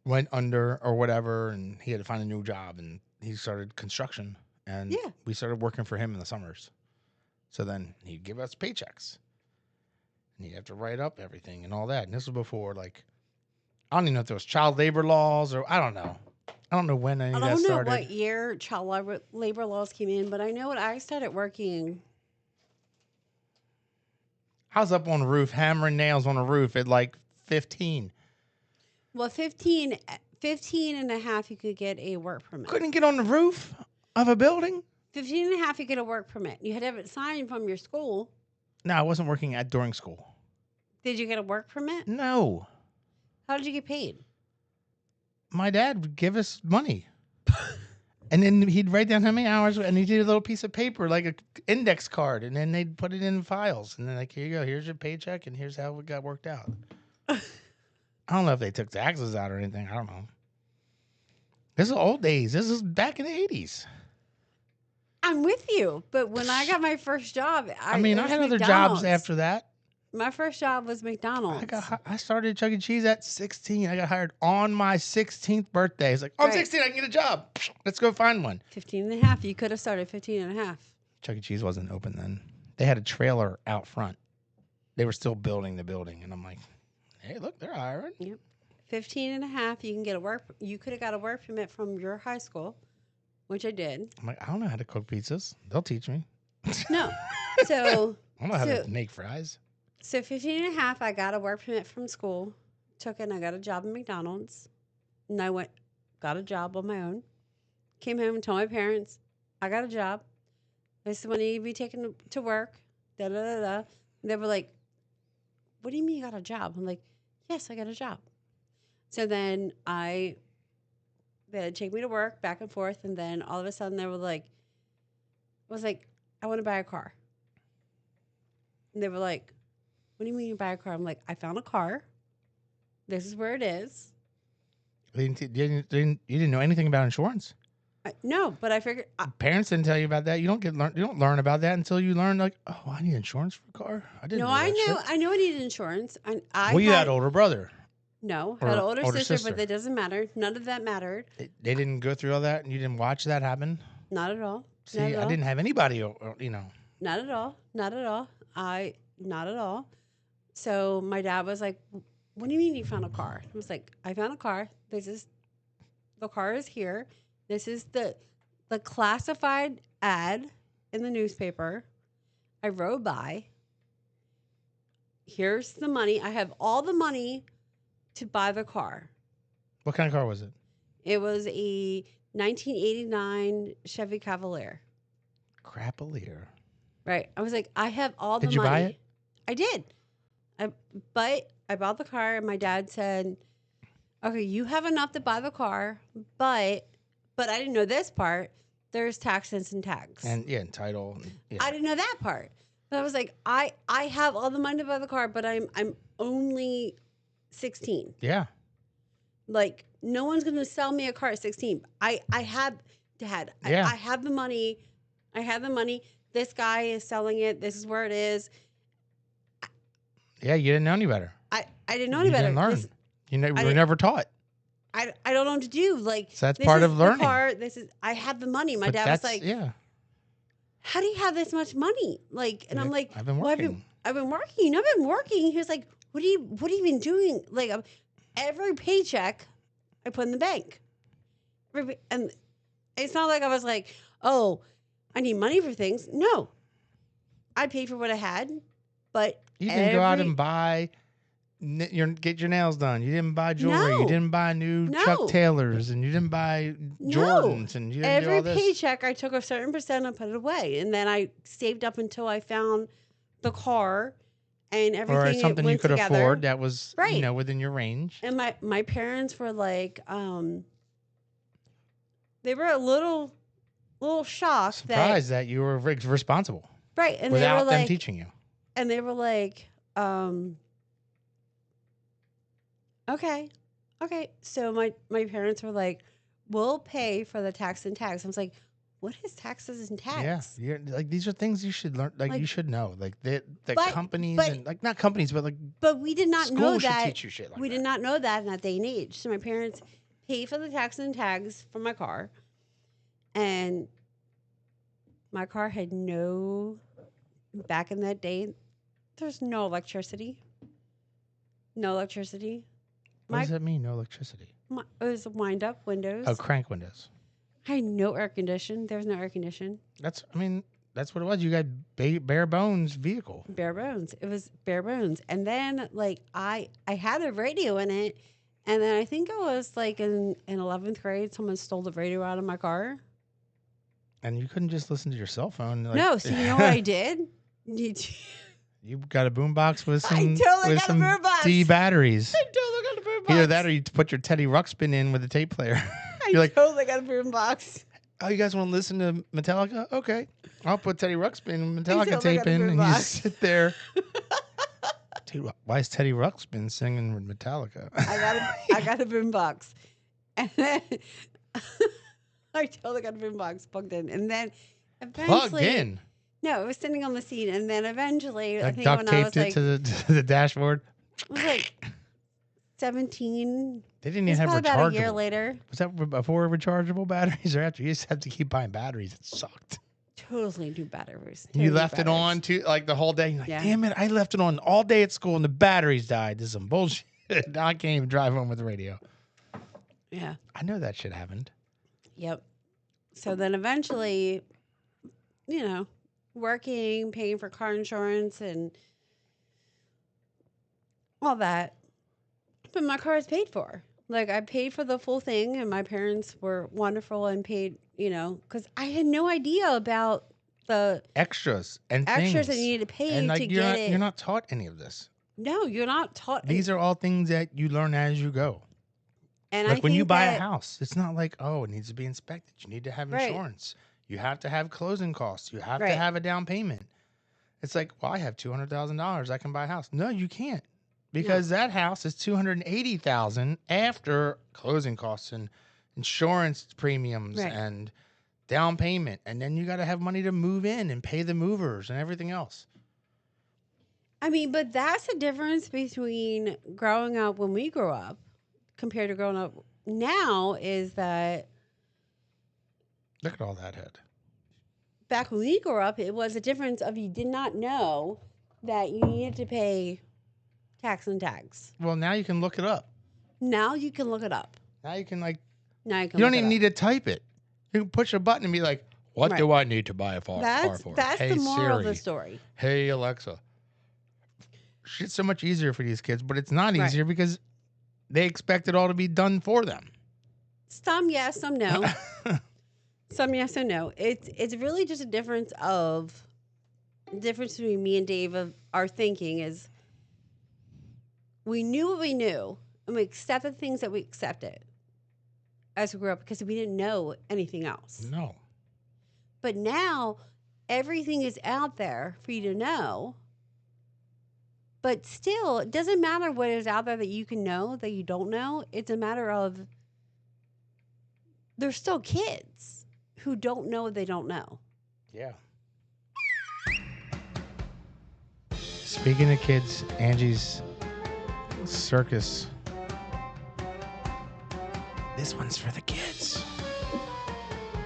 went under or whatever, and he had to find a new job, and he started construction, and we started working for him in the summers. So then he'd give us paychecks, and he'd have to write up everything and all that. And this was before I don't even know if there was child labor laws or I don't know. I don't know when any of that started. I don't know what year child labor laws came in, but I know when I started working. I was up on the roof, hammering nails on the roof at 15. Well, 15 and a half, you could get a work permit. Couldn't get on the roof of a building? 15 and a half, you get a work permit. You had to have it signed from your school. No, I wasn't working during school. Did you get a work permit? No. How did you get paid? My dad would give us money. And then he'd write down how many hours, and he'd do a little piece of paper, like an index card, and then they'd put it in files. And then here you go, here's your paycheck, and here's how it got worked out. I don't know if they took taxes out or anything. I don't know. This is old days. This is back in the 80s. I'm with you. But when I got my first job, I had other jobs after that. My first job was McDonald's. I started at Chuck E. Cheese at 16. I got hired on my 16th birthday. It's like, I'm 16, I can get a job. Let's go find one. 15 and a half. You could have started 15 and a half. Chuck E. Cheese wasn't open then. They had a trailer out front. They were still building the building. And I'm like, hey, look, they're hiring. Yep. 15 and a half. You can get you could have got a work permit from your high school, which I did. I'm like, I don't know how to cook pizzas. They'll teach me. No. So I don't know how to make fries. So 15 and a half, I got a work permit from school, took it, and I got a job at McDonald's. And I got a job on my own. Came home and told my parents, I got a job. I said, when are you be taken to work? Da, da, da, da. And they were like, what do you mean you got a job? I'm like, yes, I got a job. So then they had to take me to work, back and forth. And then all of a sudden they were like, I want to buy a car. And they were like, what do you mean you buy a car? I'm like, I found a car. This is where it is. You didn't know anything about insurance? No, but I figured parents didn't tell you about that. You don't learn about that until you learn oh, I need insurance for a car. I didn't. No, I know I needed insurance. You had older brother. No, I had an older sister, but that doesn't matter. None of that mattered. They didn't go through all that, and you didn't watch that happen. Not at all. See, I didn't have anybody. Not at all. Not at all. Not at all. So my dad was like, "What do you mean you found a car?" I was like, "I found a car. The car is here. This is the classified ad in the newspaper. I rode by. Here's the money. I have all the money to buy the car." What kind of car was it? It was a 1989 Chevy Cavalier. Crapalier. Right. I was like, I have all the Did you money. buy it? I did. But I bought the car, and my dad said, "Okay, you have enough to buy the car, but I didn't know this part. There's taxes and tax." And yeah, title. Yeah. I didn't know that part. But I was like, I have all the money to buy the car, but I'm only 16. Yeah. Like, no one's gonna sell me a car at 16. I have, Dad. Yeah. I have the money. I have the money. This guy is selling it. This is where it is. Yeah, you didn't know any better. I didn't know any better. You didn't learn. You were never taught. I don't know what to do. Like, So that's this part is of learning. The car. I have the money. My But dad was like, yeah. "How do you have this much money?" Like, and I'm like, I've been "Well, working. I've been working. You know, I've been working." He was like, what have you been doing? Like, every paycheck I put in the bank. And it's not like I was like, "Oh, I need money for things." No. I paid for what I had, but You didn't go out and buy, get your nails done. You didn't buy jewelry. No. You didn't buy new Chuck Taylors, and you didn't buy Jordans, and you didn't do all every this. paycheck I took a certain percent and put it away, and then I saved up until I found the car and everything. Or something you could afford that was right. Within your range. And my parents were like, they were a little shocked Surprised that you were responsible. Right, and without they were them like, teaching you. And they were like, okay. So my parents were like, "We'll pay for the tax and tax." I was like, "What is taxes and tax?" Yeah, like these are things you should learn. Like you should know. Like the companies and like not companies, but like. But we did not know that. Should teach you shit like we that. did not know that in that day and age. So my parents paid for the tax and tags for my car, and my car had no. Back in that day, there's no electricity. No electricity. What does that mean? No electricity. It was wind up windows. Oh, crank windows. I had no air condition. There was no air condition. That's what it was. You got bare bones vehicle. Bare bones. It was bare bones. And then like I had a radio in it, and then I think it was like in 11th grade, someone stole the radio out of my car. And you couldn't just listen to your cell phone. Like, no, so you know what I did? You got a boombox with some D batteries. I totally got a boombox. Either that or you put your Teddy Ruxpin in with a tape player. I totally got a boombox. Oh, you guys want to listen to Metallica? Okay. I'll put Teddy Ruxpin Metallica tape in and you sit there. Dude, why is Teddy Ruxpin singing with Metallica? I got a boombox. And then I totally got a boombox plugged in. And then eventually... Plugged in? No, it was sitting on the seat, and then eventually, like I think duct when I was taped it to the dashboard. I was like 17. They didn't even have rechargeable. About a year later. Was that before rechargeable batteries or after? You just have to keep buying batteries. It sucked. Totally new batteries. You left it on like the whole day. You're like, damn it! I left it on all day at school, and the batteries died. This is some bullshit. Now I can't even drive home with the radio. Yeah, I know that shit happened. Yep. So then eventually, working, paying for car insurance and all that. But my car is paid for. Like, I paid for the full thing, and my parents were wonderful and paid, because I had no idea about the extras and that things. you need to pay and like, to get it. You're not taught any of this. No, you're not taught. These are all things that you learn as you go. And like when you buy a house, it's not like, oh, it needs to be inspected. You need to have insurance. You have to have closing costs. You have to have a down payment. It's like, well, I have $200,000. I can buy a house. No, you can't, because that house is $280,000 after closing costs and insurance premiums and down payment, and then you got to have money to move in and pay the movers and everything else. I mean, but that's the difference between growing up when we grew up compared to growing up now is that. Look at all that head. Back when we grew up, it was a difference of you did not know that you needed to pay Tax and tags. Well, now you can look it up. Now you can look it up. Now you can like. Now You don't even need to type it. You can push a button and be like, "What Right. do I need to buy a car for?" That's Hey the moral Siri. of the story. Hey Alexa. Shit's so much easier for these kids, but it's not Right. easier because they expect it all to be done for them. Some yes, some no. Some yes and no. It's really just a difference between me and Dave of our thinking is we knew what we knew and we accepted things that we accepted as we grew up because we didn't know anything else. No. But now everything is out there for you to know. But still, it doesn't matter what is out there that you can know that you don't know. It's a matter of there's still kids who don't know what they don't know. Yeah. Speaking of kids, Angie's circus. This one's for the kids.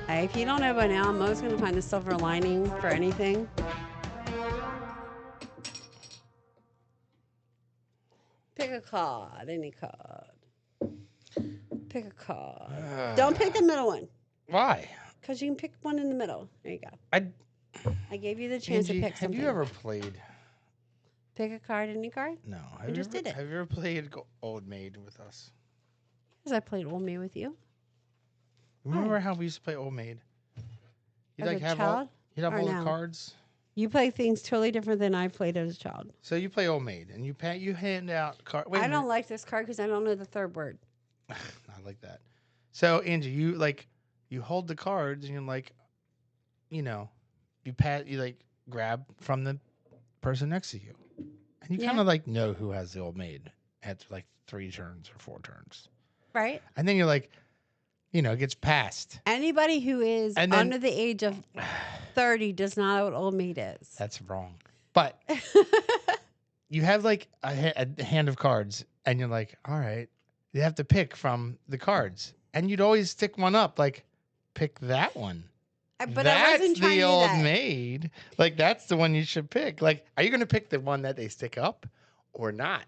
Hey, if you don't know by now, I'm always going to find the silver lining for anything. Pick a card, any card. Pick a card. Don't pick the middle one. Why? Because you can pick one in the middle. There you go. I gave you the chance Angie, to pick something. have you ever played? Pick a card, any card? No. I just did it. Have you ever played Old Maid with us? Because I played Old Maid with you. Remember how we used to play Old Maid? You'd As like a have child you'd have or all now? the cards. You play things totally different than I played as a child. So you play Old Maid, and you hand out cards. I don't like this card because I don't know the third word. I like that. So Angie, you hold the cards, and you're like, you grab from the person next to you, and you kind of like know who has the Old Maid after like 3 turns or 4 turns, Right? and then you're like, it gets passed. Anybody who is under the age of 30 does not know what Old Maid is. That's wrong. But you have like a hand of cards, and you're like, all right, you have to pick from the cards, and you'd always stick one up, like, pick that one. But that's I wasn't trying the to do Old that. Maid. Like, that's the one you should pick. Like, are you going to pick the one that they stick up or not?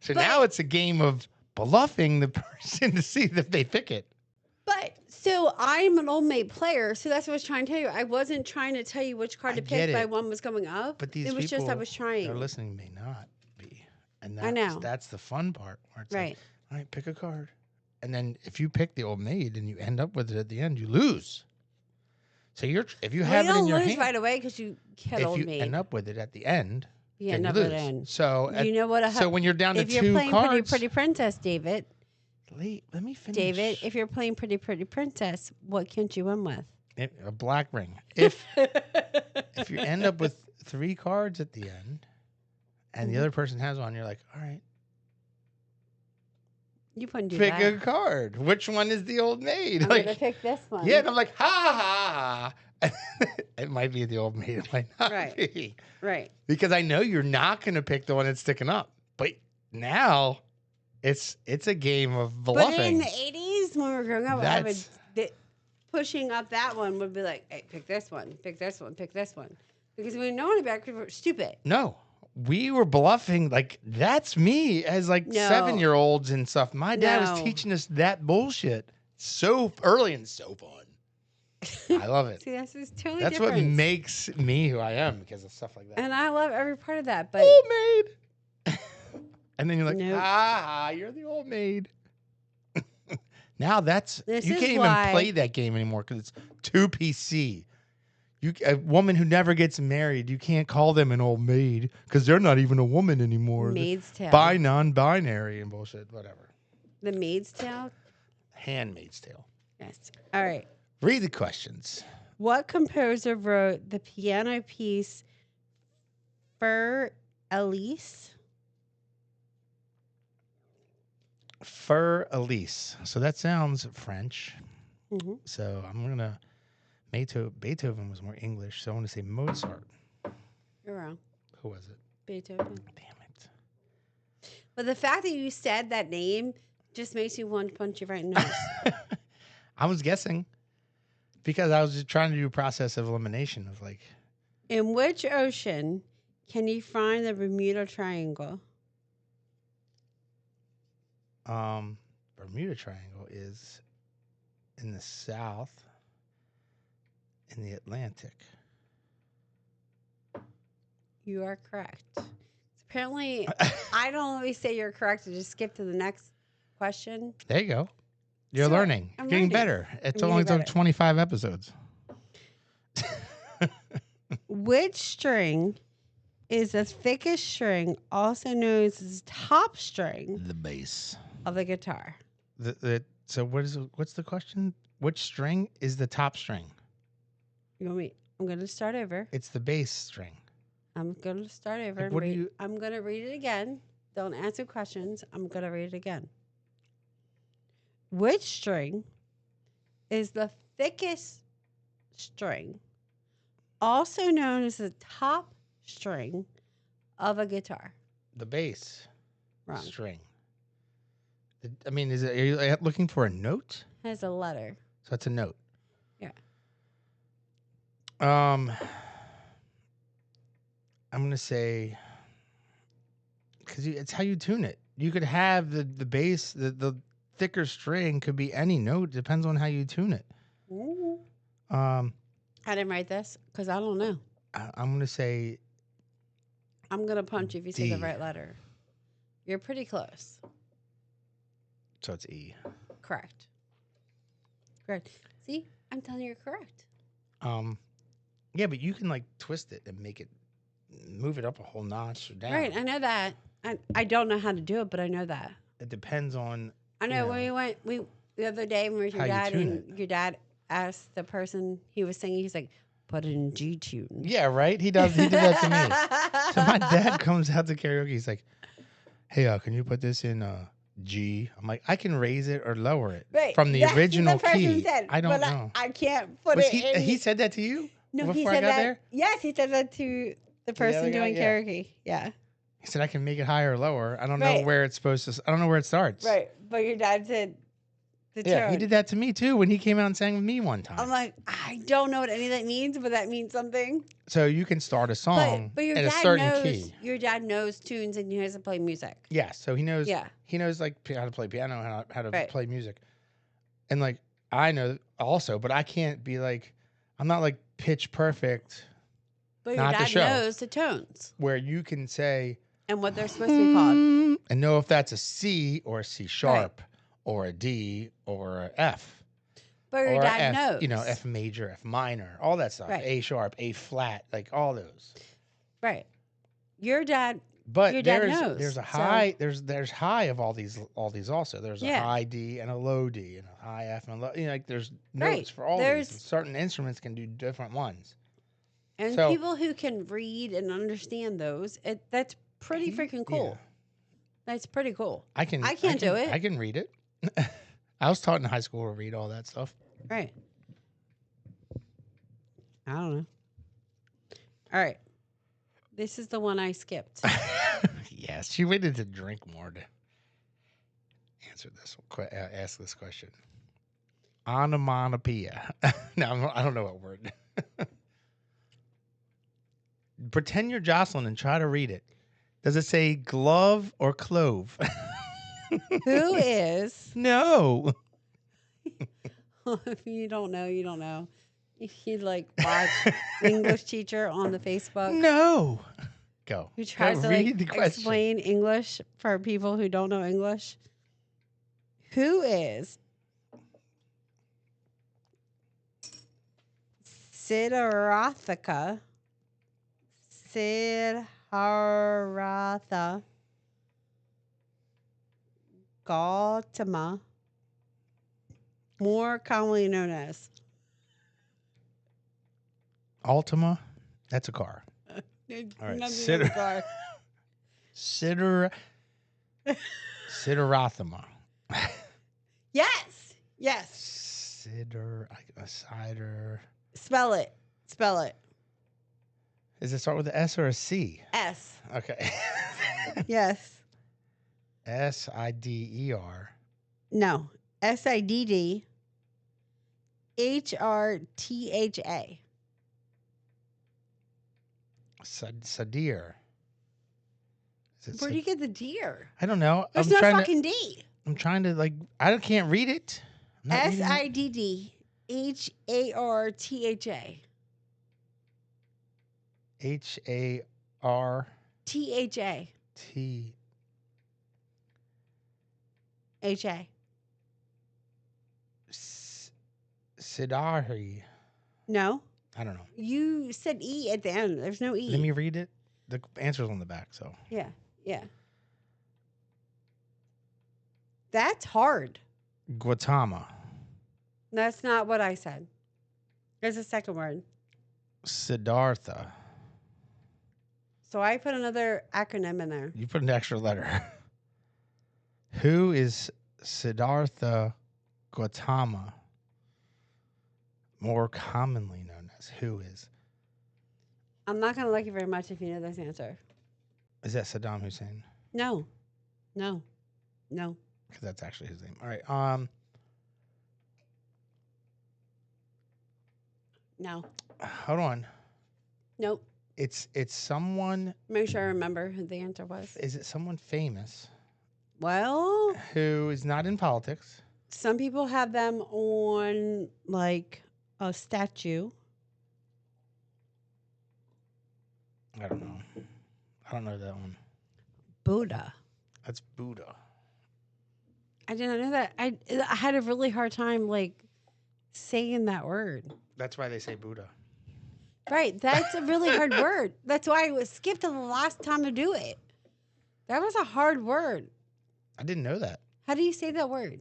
So now it's a game of bluffing the person to see if they pick it. But so I'm an Old Maid player, so that's what I was trying to tell you. I wasn't trying to tell you which card to pick by one was coming up. But these it was people just I was trying. that are listening may not be. And I know. That's the fun part. Where it's right. Like, all right, pick a card. And then if you pick the Old Maid and you end up with it at the end, you lose. So if you have it in your hand, you don't lose right away because you get Old Maid. If you end up with it at the end, you then end up you with lose. it end. So you know what? So when you're down to 2 cards, if you're playing Pretty Princess, David. Let me finish. David, if you're playing Pretty Princess, what can't you win with? A black ring. If you end up with 3 cards at the end, and the other person has one, you're like, all right. You wouldn't do pick that. a card. Which one is the Old Maid? I'm gonna pick this one. Yeah, and I'm like, ha ha. It might be the Old Maid. It might not be. Right. Because I know you're not going to pick the one that's sticking up. But now it's a game of bluffing. But in the 80s, when we were growing up, pushing up that one would be like, hey, pick this one, pick this one, pick this one. Because we know any better, we were stupid. No. We were bluffing. Like, that's me as like 7-year-olds and stuff. My dad was teaching us that bullshit so early and so fun. I love it. See, that's totally That's different. what makes me who I am because of stuff like that. And I love every part of that. But Old Maid. And then you're like, you're the Old Maid. Now you can't even play that game anymore because it's too PC. A woman who never gets married, you can't call them an old maid because they're not even a woman anymore. Maid's Tale. Non-binary and bullshit, whatever. The Maid's Tale? Handmaid's Tale. Yes. All right. Read the questions. What composer wrote the piano piece Fur Elise? Fur Elise. So that sounds French. Mm-hmm. So I'm going to... Beethoven was more English, so I want to say Mozart. You're wrong. Who was it? Beethoven. Damn it. But the fact that you said that name just makes me want to punch you right in the nose. I was guessing because I was just trying to do a process of elimination of like. In which ocean can you find the Bermuda Triangle? Bermuda Triangle is in the south in the Atlantic. You are correct. Apparently, I don't always say you're correct and just skip to the next question. There you go. You're So, learning. I'm Getting learning. better. It's I'm only getting took better. 25 episodes. Which string is the thickest string, also known as top string The bass. of the guitar? So what's the question? Which string is the top string? You want me? I'm going to start over. It's the bass string. I'm going to start over. Like, And what do read. you- I'm going to read it again. Don't answer questions. I'm going to read it again. Which string is the thickest string, also known as the top string of a guitar? The bass Wrong. string. I mean, are you looking for a note? Has a letter. So it's a note. Yeah. I'm gonna say because it's how you tune it. You could have the bass, the thicker string could be any note. Depends on how you tune it. Ooh. Um, I didn't write this because I don't know. I'm gonna say I'm going to punch you if you say the D. right letter. You're pretty close. so. It's E. Correct. Correct. See, I'm telling you, you're correct. Yeah, but you can like twist it and make it move it up a whole notch or down. Right. I know that. I don't know how to do it, but I know that. It depends on. I know, when we the other day when we were with your how you dad tune and your dad asked the person he was singing, he's like, put it in G tune. Yeah, right. He did that to me. So my dad comes out to karaoke. He's like, "Hey, can you put this in G?" I'm like, "I can raise it or lower it Right. from the That's original the person key." said, I don't but know. I can't put Was it in. he said that to you? No, before he I said got that. there? Yes, he said that to the person other guy? doing Yeah. karaoke. Yeah. He said I can make it higher or lower. I don't know Right. where it's supposed to. I don't know where it starts. Right. But your dad said the Yeah, tone. he did that to me too when he came out and sang with me one time. I'm like, I don't know what any of that means, but that means something. So you can start a song But your at a dad certain knows key. your dad knows tunes and he knows how to play music. Yeah, so he knows. Yeah. He knows like how to play piano, how to Right. play music, and like I know also, but I can't be like, I'm not like pitch perfect. But your Not the dad show. knows the tones Where you can say and what they're supposed to be called. and know if that's a C or a C sharp or a D or a F. But your or dad F, knows. You know, F major, F minor, all that stuff. Right. A sharp, A flat, like all those. Right. Your dad But knows. there's a so- high there's high of all these also. There's a Yeah. high D and a low D and a high F and a low, like there's Right. notes for all There's- these. Certain instruments can do different ones. And So- people who can read and understand those, that's pretty freaking cool. Yeah. That's pretty cool. I can't do it. I can read it. I was taught in high school to read all that stuff. Right. I don't know. All right. This is the one I skipped. Yes, she waited to drink more to answer ask this question. Onomatopoeia. No, I don't know what word. Pretend you're Jocelyn and try to read it. Does it say glove or clove? Who is? No. If you don't know, you don't know. If you like watch English teacher on the Facebook No. Go. who tries Go to read like the question. explain English for people who don't know English. Who is Siddhartha Gautama, more commonly known as? Altima? That's a car. All right, Siddharathama. Yes. Yes. Cider. Spell it. Spell it. Does it start with an S or a C? S. Okay. Yes. Sidder. No. SIDDHRTHA. Sadir. Is it Where do you get the deer? I don't know. There's I'm no trying fucking D. I'm trying to I can't read it. I'm not reading it. SIDDHARTHA. HART THA. HA. Sidari. No. I don't know. You said E at the end. There's no E. Let me read it. The answer's on the back, so. Yeah. Yeah. That's hard. Gautama. That's not what I said. There's a second word. Siddhartha. So I put another acronym in there. You put an extra letter. Who is Siddhartha Gautama? More commonly known as who is? I'm not going to like you very much if you know this answer. Is that Saddam Hussein? No. No. No. Because that's actually his name. All right. No. Hold on. Nope. It's someone. Make sure I remember who the answer was. Is it someone famous Well, who is not in politics? some people have them on like a statue. I don't know. I don't know that one. Buddha. That's Buddha. I didn't know that. I had a really hard time saying that word. That's why they say Buddha. Right. That's a really hard word. That's why I skipped to the last time to do it. That was a hard word. I didn't know that. How do you say that word?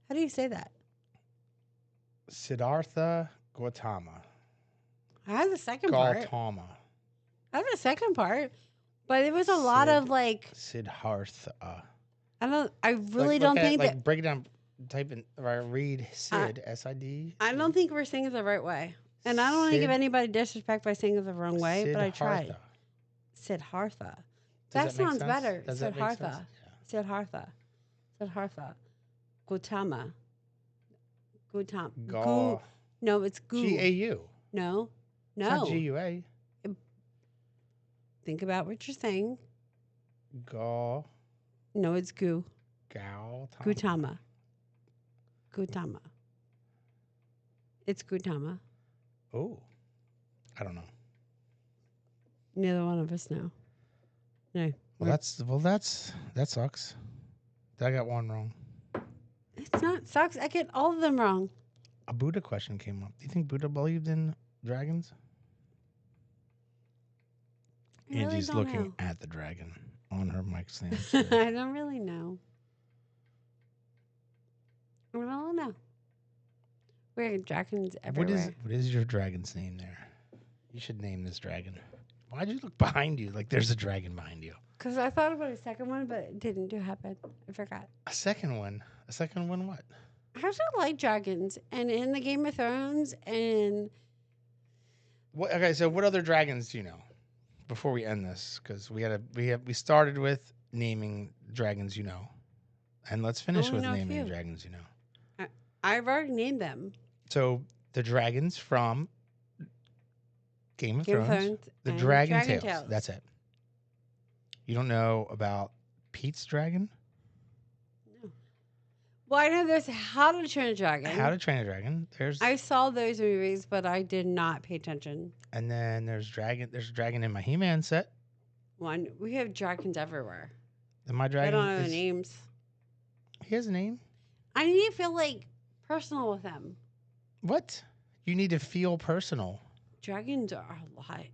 How do you say that? Siddhartha Gautama. I have the second part. Gautama. I have the second part. But it was a lot of Siddhartha. I really don't think that. Break it down. Type in. Read Sid. SID. I don't think we're saying it the right way. And I don't want to give anybody disrespect by saying it the wrong way, but I tried. Siddhartha. That sounds better. Siddhartha. Siddhartha. Siddhartha. Gautama. Gautama. No, it's Gu. G-A-U. No. It's not G-U-A. Think about what you're saying. Gaw. No, it's Gu. Gautama. Gautama. It's Gautama. Oh. I don't know. Neither one of us know. No. That sucks. I got one wrong. It's not sucks. I get all of them wrong. A Buddha question came up. Do you think Buddha believed in dragons? I Angie's really looking know. at the dragon on her mic stand. I don't really know. I don't know. We have dragons everywhere. What is your dragon's name there? You should name this dragon. Why'd you look behind you like there's a dragon behind you? Because I thought about a second one, but it didn't happen. I forgot. A second one? A second one what? I actually like dragons. And in the Game of Thrones and... Okay, so what other dragons do you know? Before we end this, because we started with naming dragons you know. And let's finish with naming dragons you know. I've already named them. So the dragons from Game of Thrones, the Dragon Tales. That's it. You don't know about Pete's dragon? No. Well, I know there's How to Train a Dragon. How to Train a Dragon. I saw those movies, but I did not pay attention. And then there's a dragon in my He-Man set. We have dragons everywhere. And my dragon. I don't know the names. He has a name. I need to feel personal with them. What? You need to feel personal. Dragons are a lot.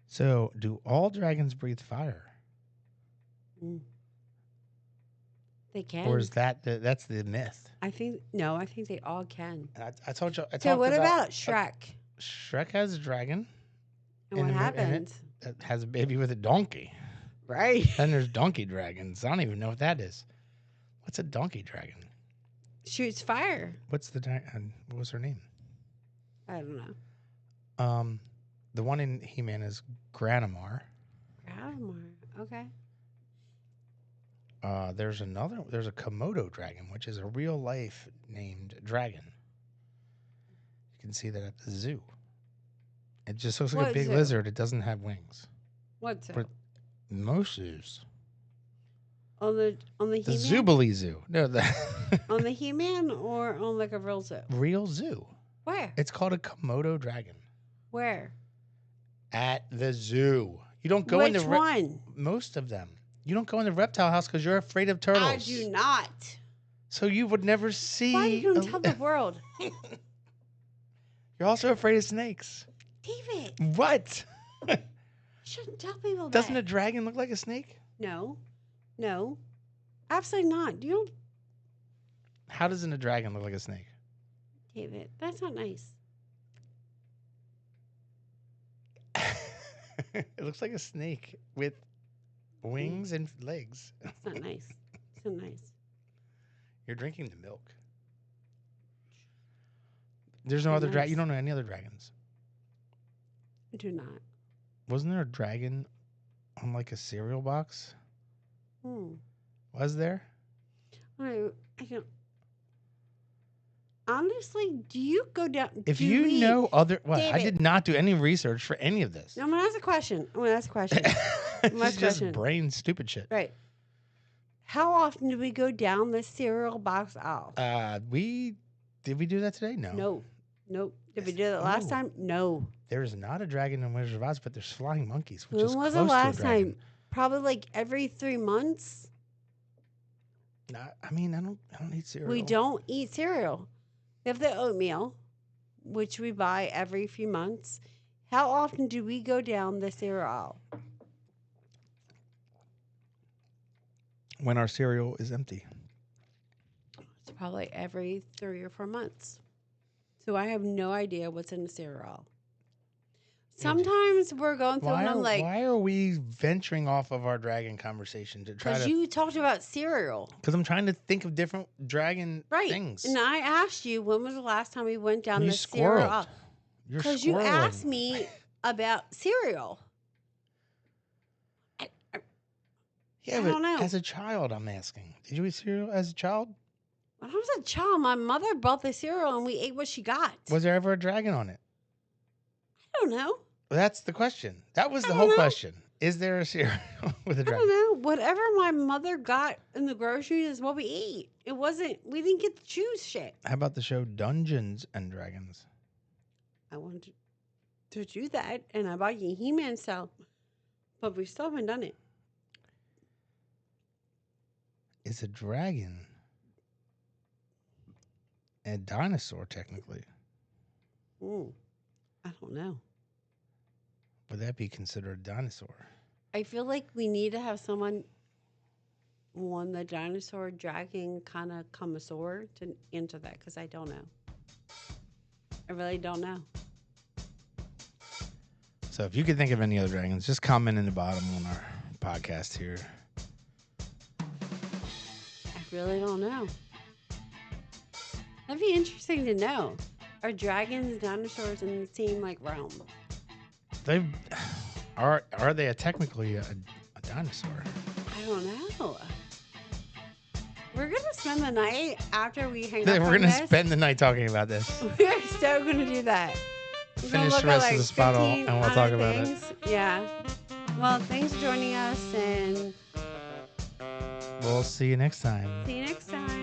So, do all dragons breathe fire? They can. Or is that's the myth? I think they all can. I told you. So what about Shrek? Shrek has a dragon. And what happens? It has a baby with a donkey. Right. And there's donkey dragons. I don't even know what that is. What's a donkey dragon? Shoots fire. What was her name? I don't know. The one in He-Man is Granamar. Granamar. Okay. There's a Komodo dragon, which is a real life named dragon. You can see that at the zoo. It just looks like a big lizard. It doesn't have wings. What zoo? But most zoos. On the The He-Man? Zoobly Zoo. No, the On the He-Man or on like a real zoo? real zoo. Where? It's called a Komodo dragon. Where? At the zoo. You don't go in Which the one? most of them. You don't go in the reptile house because you're afraid of turtles. I do not. So you would never see. Why you don't tell the world? You're also afraid of snakes. David, What? you shouldn't tell people that. Doesn't a dragon look like a snake? No. No. Absolutely not. You don't, How doesn't a dragon look like a snake? David. That's not nice. It looks like a snake with wings and legs. It's not nice. It's not nice. You're drinking the milk. There's no other dragon. You don't know any other dragons. I do not. Wasn't there a dragon on like a cereal box? Hmm. Was there? I don't. Honestly, do you go down? If you know other, what? I David. did not do any research for any of this. I'm gonna ask a question. It's just brain stupid shit. Right. How often do we go down the cereal box aisle? Did we do that today? No. No. Nope. Did we do that last time? No. There's not a dragon in Wizard of Oz, but there's flying monkeys, which When is was close the last to a dragon. time? Probably like every 3 months. I mean, I don't eat cereal. We don't eat cereal. We have the oatmeal, which we buy every few months. How often do we go down the cereal aisle? When our cereal is empty. It's probably every 3 or 4 months. So I have no idea what's in the cereal aisle. Sometimes we're going through and I'm like, why are we venturing off of our dragon conversation to try because to? you talked about cereal. Because I'm trying to think of different dragon Right. things. And I asked you, when was the last time we went down You the cereal aisle? You're Because you squirreling. asked me about cereal. Yeah, I but don't know. as a child, I'm asking. Did you eat cereal as a child? When I was a child, my mother bought the cereal and we ate what she got. Was there ever a dragon on it? I don't know. Well, that's the question. That was the I whole don't know. question. Is there a cereal with a I dragon? don't know. Whatever my mother got in the groceries is what we ate. It wasn't, we didn't get to choose shit. How about the show Dungeons and Dragons? I wanted to do that and I bought you He-Man style, but we still haven't done it. Is a dragon a dinosaur, technically? I don't know. Would that be considered a dinosaur? I feel like we need to have someone on the dinosaur dragon kind of connoisseur to answer that because I don't know. I really don't know. So if you could think of any other dragons, just comment in the bottom on our podcast here. I really don't know. That'd be interesting to know. Are dragons and dinosaurs in the same like realm? They are they technically a dinosaur? I don't know. We're gonna spend the night after we hang up. We're on gonna this. spend the night talking about this. We're so gonna do that. We're gonna Finish look the at, rest of this bottle 15 and we'll other talk about it. things. Yeah. Well, thanks for joining us and We'll see you next time. see you next time.